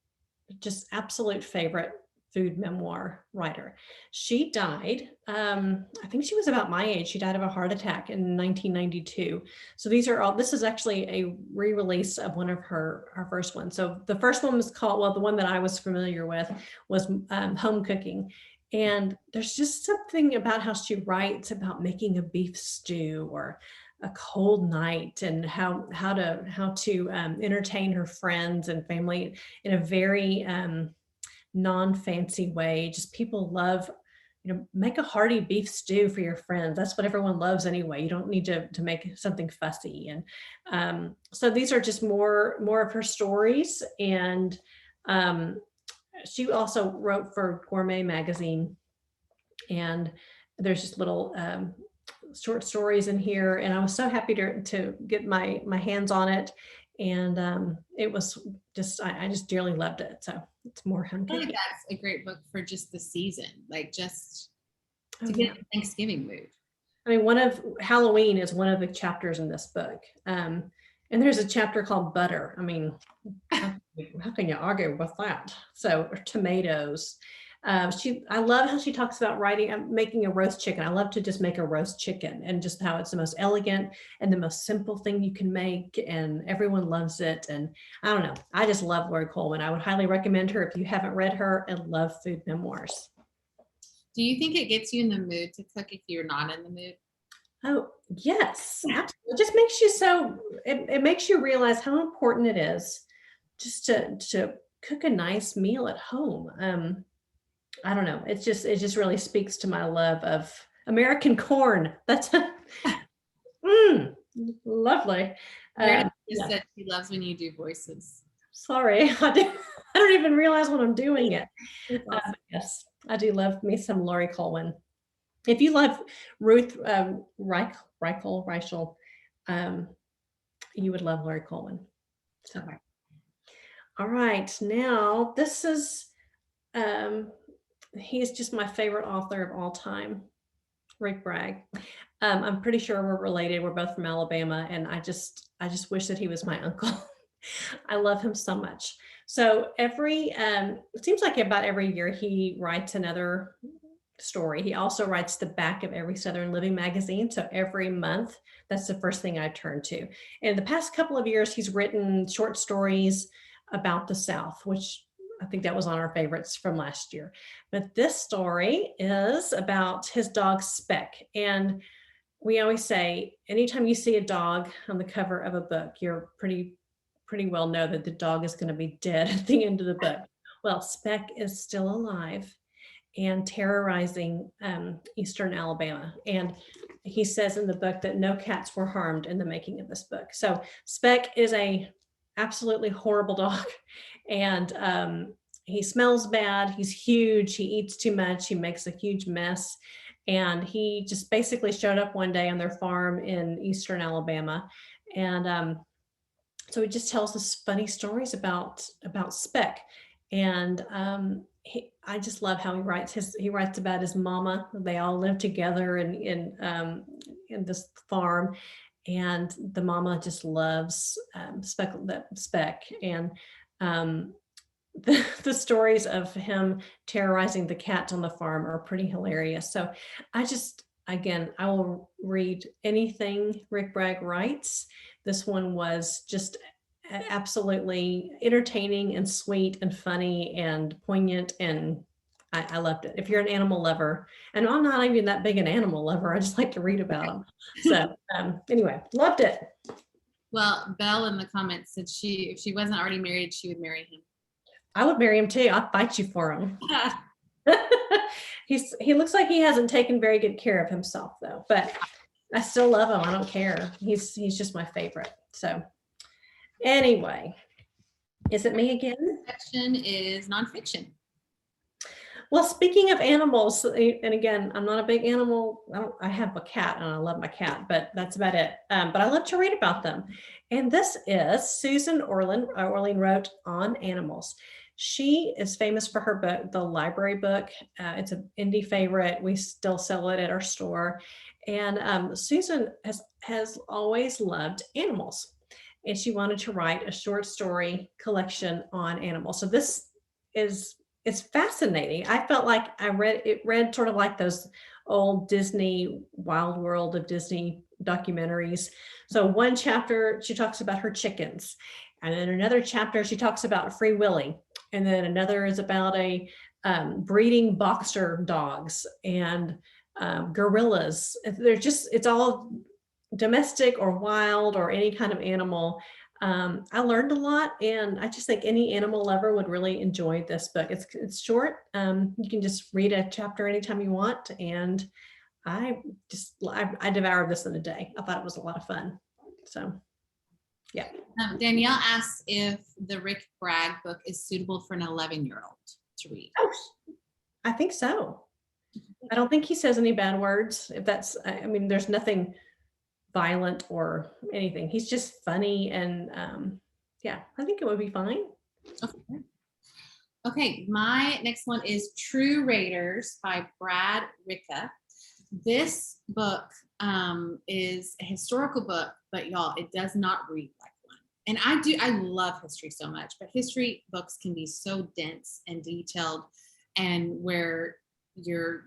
just absolute favorite food memoir writer. She died, I think she was about my age. She died of a heart attack in 1992. So this is actually a re-release of one of her first ones. So the first one was called, well, the one that I was familiar with was Home Cooking. And there's just something about how she writes about making a beef stew or a cold night, and how to entertain her friends and family in a very non-fancy way. Just people love, make a hearty beef stew for your friends. That's what everyone loves anyway. You don't need to make something fussy. And so these are just more of her stories. And she also wrote for Gourmet magazine, and there's just little short stories in here. And I was so happy to get my hands on it. And it was just, I just dearly loved it. So it's More Home Cooking. I think that's a great book for just the season, like just to get in the Thanksgiving mood. I mean, one of Halloween is one of the chapters in this book. And there's a chapter called Butter. I mean, how can you argue with that? So tomatoes. I love how she talks about making a roast chicken. I love to just make a roast chicken, and just how it's the most elegant and the most simple thing you can make, and everyone loves it. And I don't know, I just love Laurie Coleman. I would highly recommend her if you haven't read her and love food memoirs. Do you think it gets you in the mood to cook if you're not in the mood? Oh, yes, absolutely. It just makes you it makes you realize how important it is just to cook a nice meal at home. I don't know. It just really speaks to my love of American corn. That's lovely. Meredith just Yeah. said she loves when you do voices. Sorry, I don't even realize when I'm doing it. Awesome. Yes, I do love me some Laurie Coleman. If you love Ruth Reichel, you would love Laurie Coleman. So, Okay. all right, now this is he's just my favorite author of all time, Rick Bragg. I'm pretty sure we're related. We're both from Alabama, and I just wish that he was my uncle. I love him so much. So it seems like about every year he writes another story. He also writes the back of every Southern Living magazine. So every month, that's the first thing I turn to. And the past couple of years, he's written short stories about the South, which I think that was on our favorites from last year. But this story is about his dog Speck. And we always say, anytime you see a dog on the cover of a book, you're pretty well know that the dog is going to be dead at the end of the book. Well, Speck is still alive and terrorizing Eastern Alabama. And he says in the book that no cats were harmed in the making of this book. So Speck is a absolutely horrible dog. And he smells bad. He's huge. He eats too much. He makes a huge mess. And he just basically showed up one day on their farm in Eastern Alabama. And so he just tells us funny stories about Speck. And I just love how he writes. He writes about his mama. They all live together in this farm, and the mama just loves Speck. And the stories of him terrorizing the cats on the farm are pretty hilarious. So I will read anything Rick Bragg writes. This one was just absolutely entertaining and sweet and funny and poignant, and I loved it. If you're an animal lover, and I'm not even that big an animal lover, I just like to read about them. So anyway, loved it. Well, Belle in the comments said if she wasn't already married, she would marry him. I would marry him too. I'd fight you for him. He looks like he hasn't taken very good care of himself though, but I still love him. I don't care. He's just my favorite. So anyway, is it me again? Section is nonfiction. Well, speaking of animals, and again, I'm not a big animal. I have a cat and I love my cat, but that's about it. But I love to read about them. And this is Susan Orlean wrote On Animals. She is famous for her book, The Library Book. It's an indie favorite. We still sell it at our store. And Susan has always loved animals. And she wanted to write a short story collection on animals. So this it's fascinating. I felt like I read sort of like those old Disney Wild World of Disney documentaries. So one chapter, she talks about her chickens. And then another chapter, she talks about Free Willy. And then another is about a breeding boxer dogs and gorillas. It's all domestic or wild or any kind of animal. I learned a lot, and I just think any animal lover would really enjoy this book. It's short. You can just read a chapter anytime you want, and I devoured this in a day. I thought it was a lot of fun. So, yeah. Danielle asks if the Rick Bragg book is suitable for an 11-year-old to read. Oh, I think so. I don't think he says any bad words. There's nothing violent or anything. He's just funny, and I think it would be fine. Okay, my next one is True Raiders by Ricka. This book is a historical book, but y'all, it does not read like one. And I love history so much, but history books can be so dense and detailed. and where you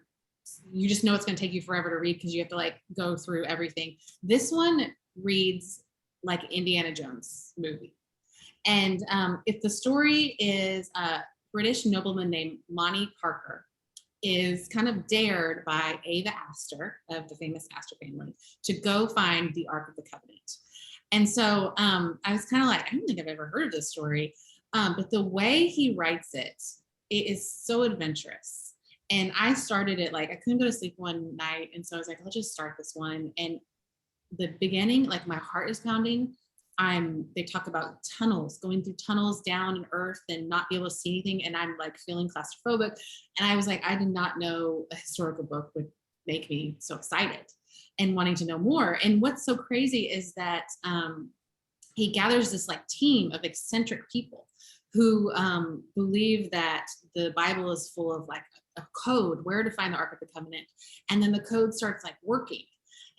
just know it's going to take you forever to read because you have to like go through everything. This one reads like Indiana Jones movie. And if the story is a British nobleman named Monty Parker is kind of dared by Ava Astor of the famous Astor family to go find the Ark of the Covenant. And so I was kind of like, I don't think I've ever heard of this story. But the way he writes it is so adventurous. And I started it, like I couldn't go to sleep one night. And so I was like, I'll just start this one. And the beginning, like my heart is pounding. They talk about tunnels, going through tunnels down in earth and not be able to see anything. And I'm like feeling claustrophobic. And I was like, I did not know a historical book would make me so excited and wanting to know more. And what's so crazy is that he gathers this like team of eccentric people who believe that the Bible is full of like a code, where to find the Ark of the Covenant. And then the code starts like working.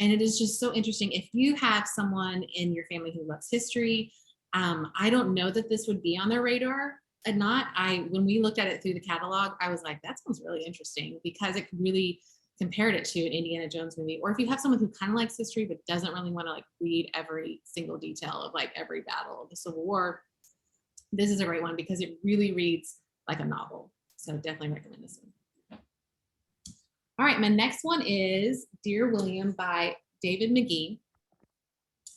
And it is just so interesting. If you have someone in your family who loves history, I don't know that this would be on their radar and not. When we looked at it through the catalog, I was like, that sounds really interesting because it really compared it to an Indiana Jones movie. Or if you have someone who kind of likes history, but doesn't really want to like read every single detail of like every battle of the Civil War, this is a great one because it really reads like a novel. So definitely recommend this one. All right, my next one is Dear William by David Mcgee.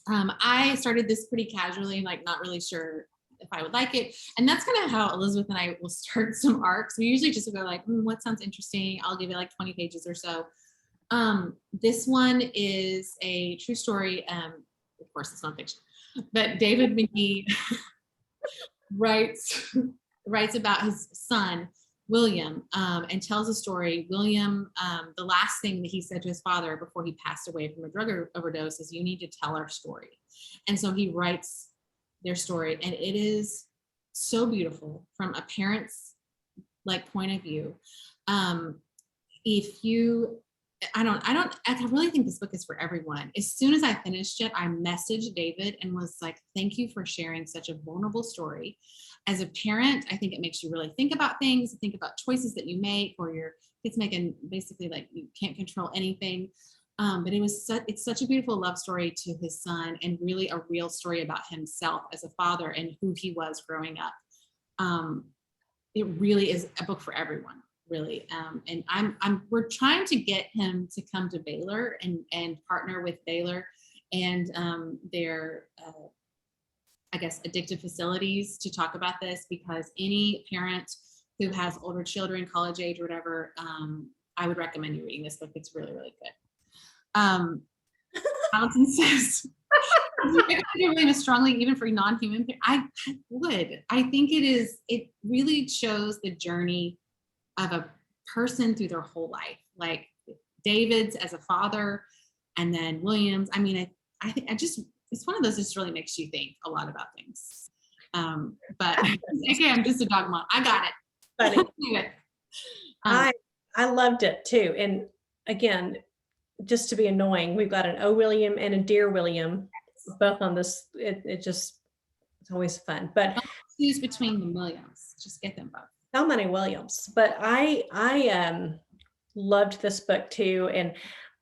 I started this pretty casually, like not really sure if I would like it. And that's kind of how Elizabeth and I will start some arcs. We usually just go like, what sounds interesting? I'll give it like 20 pages or so. This one is a true story. Of course, it's nonfiction, but David Mcgee writes about his son, William, and tells a story. William, the last thing that he said to his father before he passed away from a drug overdose is, you need to tell our story. And so he writes their story, and it is so beautiful from a parent's like point of view. I really think this book is for everyone. As soon as I finished it, I messaged David and was like, thank you for sharing such a vulnerable story. As a parent, I think it makes you really think about things, think about choices that you make, or your kids making basically like you can't control anything. But it's such a beautiful love story to his son, and really a real story about himself as a father and who he was growing up. It really is a book for everyone, really. And we're trying to get him to come to Baylor and partner with Baylor and their I guess, addictive facilities to talk about this, because any parent who has older children, college age or whatever, I would recommend you reading this book. It's really, really good. Alison says, really strongly, even for non-human, I would. I think it really shows the journey of a person through their whole life. Like David's as a father, and then William's. I mean, I think it's one of those that just really makes you think a lot about things. But again, I'm just a dog mom. I got it. Funny. I loved it too. And again, just to be annoying, we've got an O William and a Dear William, both on this. It's always fun. But choose between the Williams. Just get them both. So many Williams. But I loved this book too. And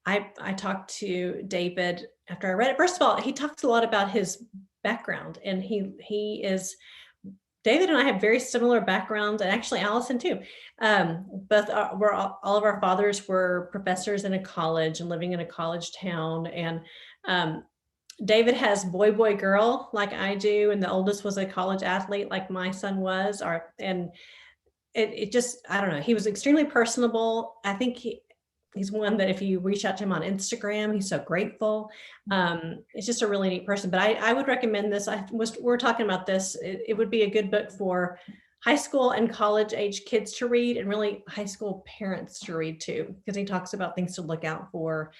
I talked to David after I read it. First of all, he talks a lot about his background, and David and I have very similar backgrounds, and actually Allison too. Both all of our fathers were professors in a college and living in a college town. And David has boy, girl like I do, and the oldest was a college athlete like my son was. And it just, I don't know, he was extremely personable. I think he's one that if you reach out to him on Instagram, he's so grateful. It's just a really neat person. But I would recommend this. We're talking about this. It would be a good book for high school and college age kids to read, and really high school parents to read too, because he talks about things to look out for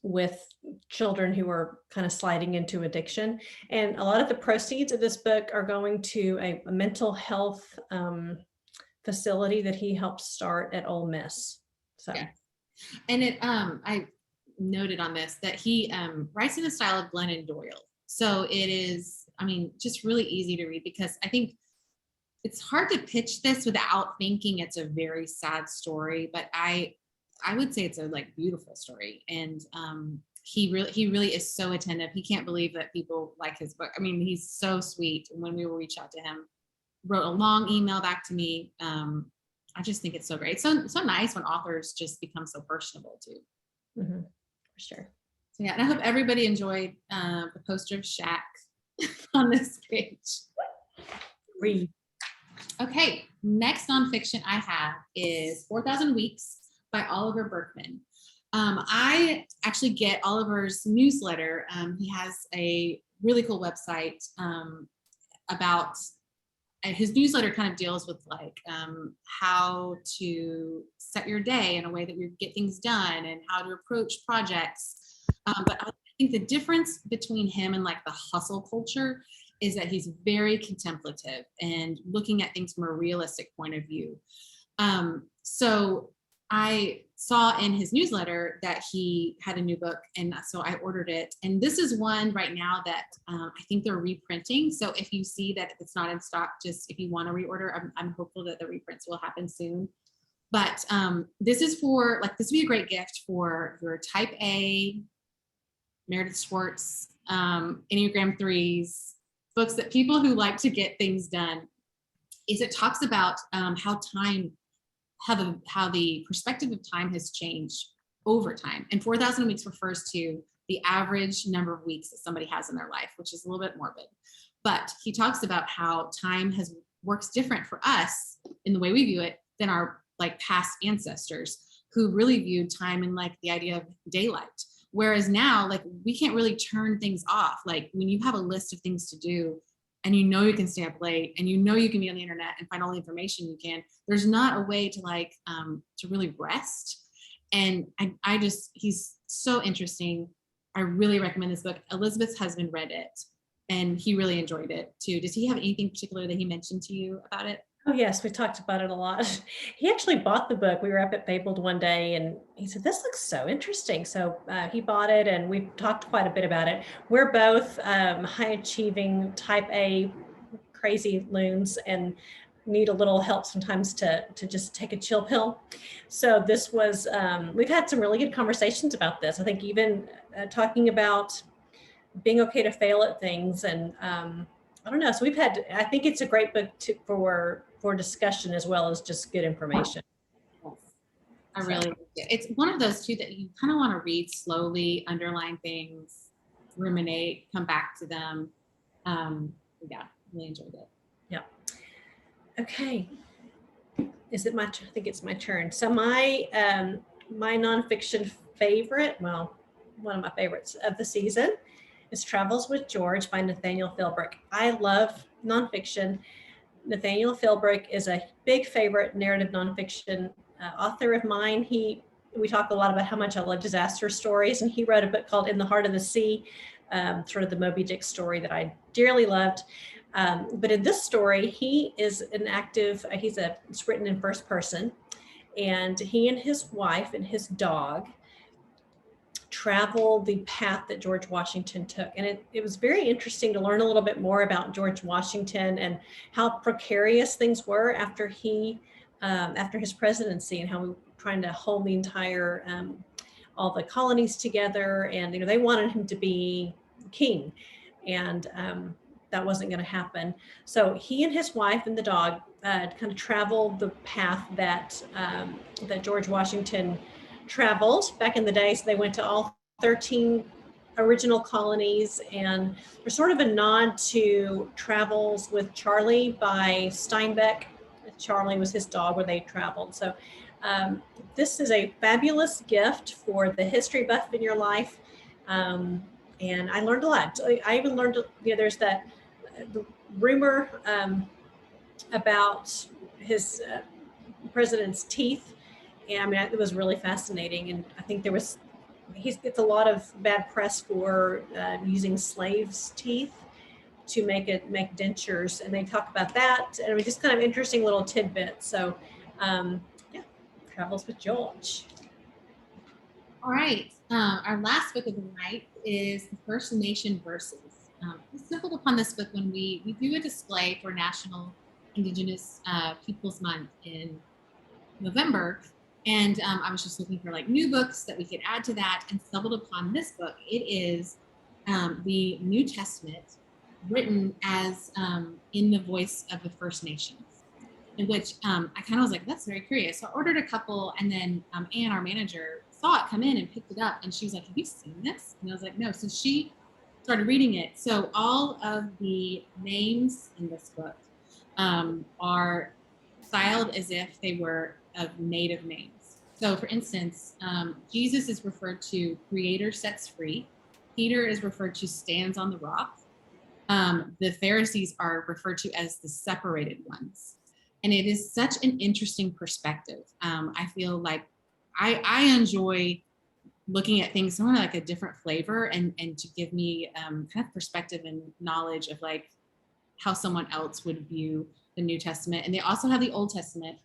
with children who are kind of sliding into addiction. And a lot of the proceeds of this book are going to a mental health facility that he helped start at Ole Miss. So, yeah. And I noted on this that he writes in the style of Glennon Doyle. So it is, I mean, just really easy to read, because I think it's hard to pitch this without thinking it's a very sad story, but I would say it's a like beautiful story. And he really is so attentive. He can't believe that people like his book. I mean, he's so sweet. And when we will reach out to him, wrote a long email back to me. I just think it's so great. So nice when authors just become so personable too. Mm-hmm. For sure. So yeah, and I hope everybody enjoyed the poster of Shaq on this page. Read. Okay, next nonfiction I have is 4,000 Weeks by Oliver Berkman. I actually get Oliver's newsletter. He has a really cool website about his newsletter kind of deals with like how to set your day in a way that you get things done and how to approach projects. But I think the difference between him and like the hustle culture is that he's very contemplative and looking at things from a realistic point of view. So I saw in his newsletter that he had a new book, and so I ordered it. And this is one right now that I think they're reprinting. So if you see that it's not in stock, just if you want to reorder, I'm hopeful that the reprints will happen soon. But this is for like, this would be a great gift for your type A, Meredith Schwartz, Enneagram 3s, books that people who like to get things done. Is it talks about how the perspective of time has changed over time. And 4,000 weeks refers to the average number of weeks that somebody has in their life, which is a little bit morbid. But he talks about how time works different for us in the way we view it than our like past ancestors who really viewed time in like the idea of daylight. Whereas now, like we can't really turn things off. Like when you have a list of things to do and you know you can stay up late and you know you can be on the internet and find all the information you can, there's not a way to like to really rest. And he's so interesting. I really recommend this book. Elizabeth's husband read it and he really enjoyed it too. Does he have anything particular that he mentioned to you about it? Oh yes, we talked about it a lot. He actually bought the book. We were up at Fabled one day and he said, this looks so interesting. So he bought it and we've talked quite a bit about it. We're both high achieving type A crazy loons and need a little help sometimes to just take a chill pill. So this was, we've had some really good conversations about this. I think even talking about being okay to fail at things and I don't know. So I think it's a great book for discussion as well as just good information. Yes. I really like it. It's one of those too that you kind of want to read slowly, underline things, ruminate, come back to them. Yeah, really enjoyed it. Yeah. Okay. Is it I think it's my turn. So my nonfiction favorite, well, one of my favorites of the season is Travels with George by Nathaniel Philbrick. I love nonfiction. Nathaniel Philbrick is a big favorite narrative nonfiction author of mine. We talk a lot about how much I love disaster stories, and he wrote a book called In the Heart of the Sea, sort of the Moby Dick story that I dearly loved. But in this story, he is it's written in first person, and he and his wife and his dog travel the path that George Washington took. And it was very interesting to learn a little bit more about George Washington and how precarious things were after his presidency and how we were trying to hold the entire, all the colonies together. And, they wanted him to be king and that wasn't going to happen. So he and his wife and the dog kind of traveled the path that George Washington traveled back in the day. So they went to all 13 original colonies, and there's sort of a nod to Travels with Charlie by Steinbeck. Charlie was his dog where they traveled. So this is a fabulous gift for the history buff in your life. And I learned a lot. I even learned, there's that the rumor about his president's teeth. And I mean, it was really fascinating. And I think he gets a lot of bad press for using slaves' teeth to make dentures. And they talk about that. And it was just kind of interesting little tidbits. So Travels with George. All right. Our last book of the night is The First Nation Verses. We stumbled upon this book when we do a display for National Indigenous Peoples Month in November. And I was just looking for like new books that we could add to that, and stumbled upon this book. It is the New Testament written as in the voice of the First Nations, in which I kind of was like, that's very curious. So I ordered a couple, and then Anne, our manager, saw it come in and picked it up, and she was like, have you seen this? And I was like, no. So she started reading it. So all of the names in this book are styled as if they were of native names. So for instance, Jesus is referred to Creator sets free. Peter is referred to stands on the rock. The Pharisees are referred to as the separated ones. And it is such an interesting perspective. I feel like I enjoy looking at things somewhat like a different flavor, and to give me kind of perspective and knowledge of like how someone else would view the New Testament. And they also have the Old Testament.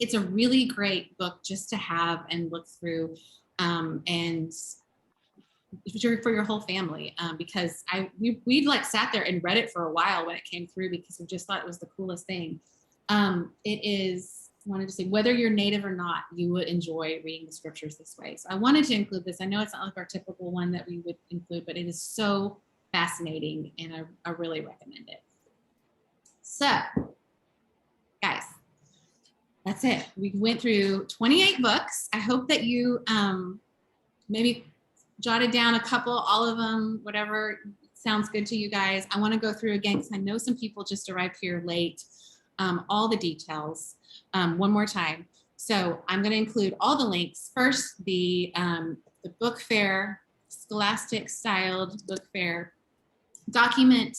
It's a really great book just to have and look through, and for your whole family, because we like sat there and read it for a while when it came through, because we just thought it was the coolest thing. It is, I wanted to say, whether you're native or not, you would enjoy reading the scriptures this way. So I wanted to include this. I know it's not like our typical one that we would include, but it is so fascinating, and I really recommend it. So, guys, that's it. We went through 28 books. I hope that you maybe jotted down a couple, all of them, whatever sounds good to you guys. I want to go through again, because I know some people just arrived here late, all the details one more time. So I'm going to include all the links. First, the book fair, Scholastic styled book fair document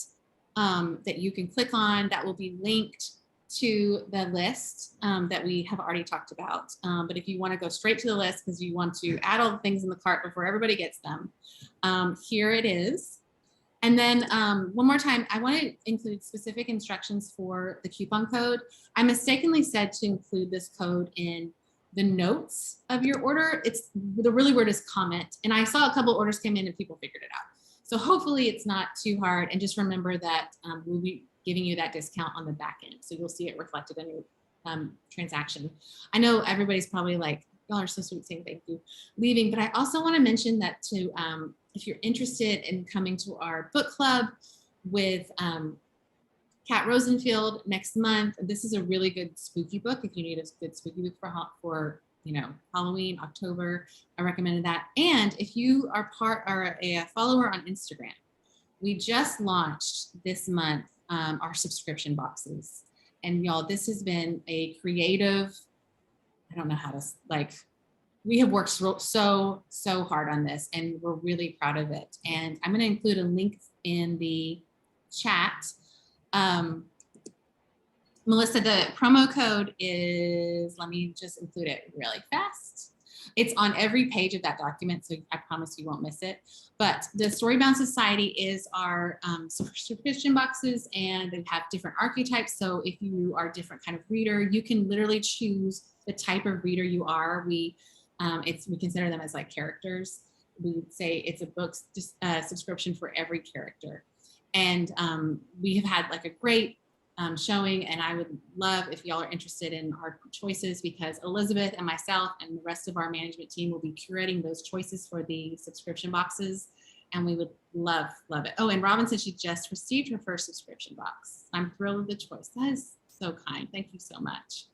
that you can click on, that will be linked to the list that we have already talked about. But if you want to go straight to the list because you want to add all the things in the cart before everybody gets them, here it is. And then one more time, I want to include specific instructions for the coupon code. I mistakenly said to include this code in the notes of your order. It's the really word is comment. And I saw a couple orders came in and people figured it out. So hopefully it's not too hard. And just remember that we'll be giving you that discount on the back end. So you'll see it reflected in your transaction. I know everybody's probably like, y'all are so sweet saying thank you, leaving. But I also want to mention that to, if you're interested in coming to our book club with Kat Rosenfield next month, this is a really good spooky book. If you need a good spooky book for Halloween, October, I recommended that. And if you are a follower on Instagram, we just launched this month our subscription boxes. And y'all, this has been a creative, I don't know how to, we have worked so hard on this, and we're really proud of it. And I'm going to include a link in the chat. Melissa, the promo code is, let me just include it really fast. It's on every page of that document, so I promise you won't miss it. But the Storybound Society is our subscription boxes, and they have different archetypes. So if you are a different kind of reader, you can literally choose the type of reader you are. We consider them as like characters. We say it's a book subscription for every character. And we have had like a great showing, and I would love if y'all are interested in our choices, because Elizabeth and myself and the rest of our management team will be curating those choices for the subscription boxes, and we would love it. Oh, and Robin said she just received her first subscription box. I'm thrilled with the choice. That is so kind. Thank you so much.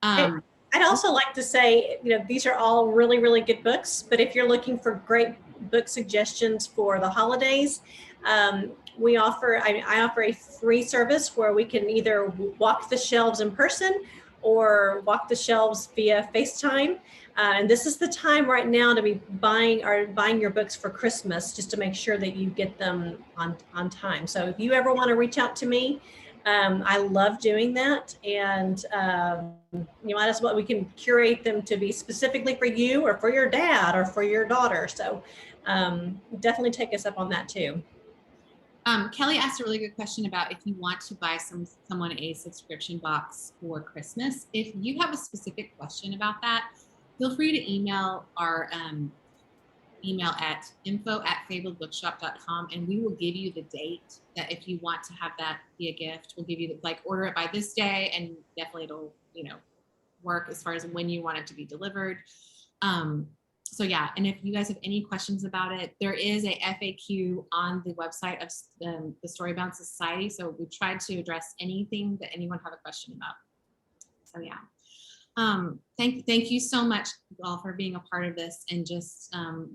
I'd also like to say, these are all really, really good books, but if you're looking for great book suggestions for the holidays, I offer a free service where we can either walk the shelves in person or walk the shelves via FaceTime. And this is the time right now to be buying your books for Christmas, just to make sure that you get them on time. So if you ever want to reach out to me, I love doing that. And might as well, we can curate them to be specifically for you or for your dad or for your daughter. So definitely take us up on that too. Kelly asked a really good question about if you want to buy someone a subscription box for Christmas. If you have a specific question about that, feel free to email our email at info@fabledbookshop.com, and we will give you the date that if you want to have that be a gift, we'll give you the, like, order it by this day, and definitely it'll, you know, work as far as when you want it to be delivered. So yeah, and if you guys have any questions about it, there is a FAQ on the website of the Storybound Society. So we tried to address anything that anyone have a question about. So yeah. Thank you so much all for being a part of this and just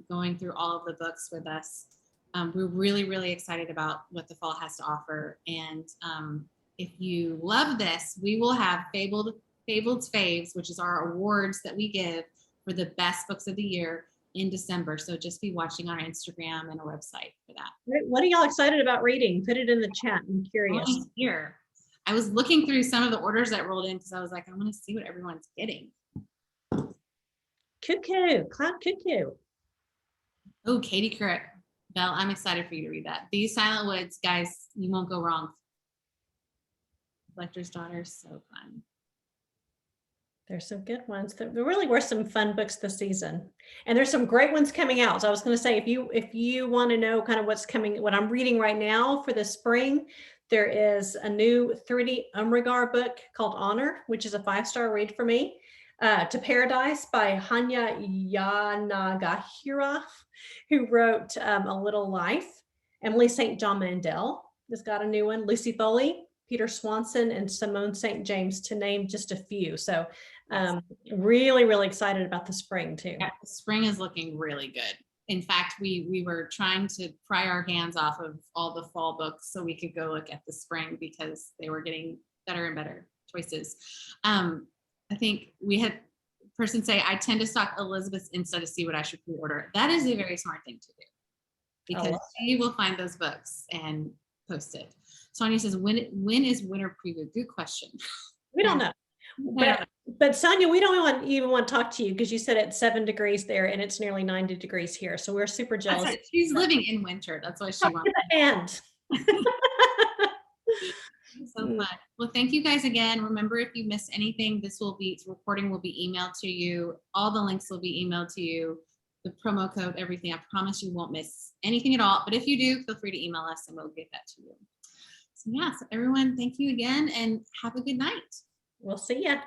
going through all of the books with us. We're really, really excited about what the fall has to offer. And if you love this, we will have Fabled's Faves, which is our awards that we give for the best books of the year in December. So just be watching our Instagram and our website for that. What are y'all excited about reading? Put it in the chat. I'm curious. Here. I was looking through some of the orders that rolled in because I was like, I want to see what everyone's getting. Cuckoo, Cloud Cuckoo. Oh, Katie Couric. Belle, I'm excited for you to read that. These Silent Woods, guys, you won't go wrong. Collector's Daughter, so fun. There's some good ones. There really were some fun books this season, and there's some great ones coming out. So I was going to say, if you want to know kind of what's coming, what I'm reading right now for the spring, there is a new 3D Umrigar book called Honor, which is a 5-star read for me. To Paradise by Hanya Yanagihira, who wrote A Little Life. Emily St. John Mandel has got a new one. Lucy Foley, Peter Swanson, and Simone St. James, to name just a few. So really, really excited about the spring too. Yeah, the spring is looking really good. In fact, we were trying to pry our hands off of all the fall books so we could go look at the spring because they were getting better and better choices. I think we had a person say, I tend to stalk Elizabeth's Insta to see what I should pre-order. That is a very smart thing to do because she will find those books and post it. Sonia says, when is winter preview? Good question. We don't know. But Sonia, we don't even want to talk to you because you said it's 7 degrees there and it's nearly 90 degrees here. So we're super jealous. She's living in winter. That's why she wants to end. So fun. Well, thank you guys again. Remember, if you miss anything, this recording will be emailed to you. All the links will be emailed to you. The promo code, everything. I promise you won't miss anything at all. But if you do, feel free to email us and we'll get that to you. So yeah, so everyone, thank you again and have a good night. We'll see ya.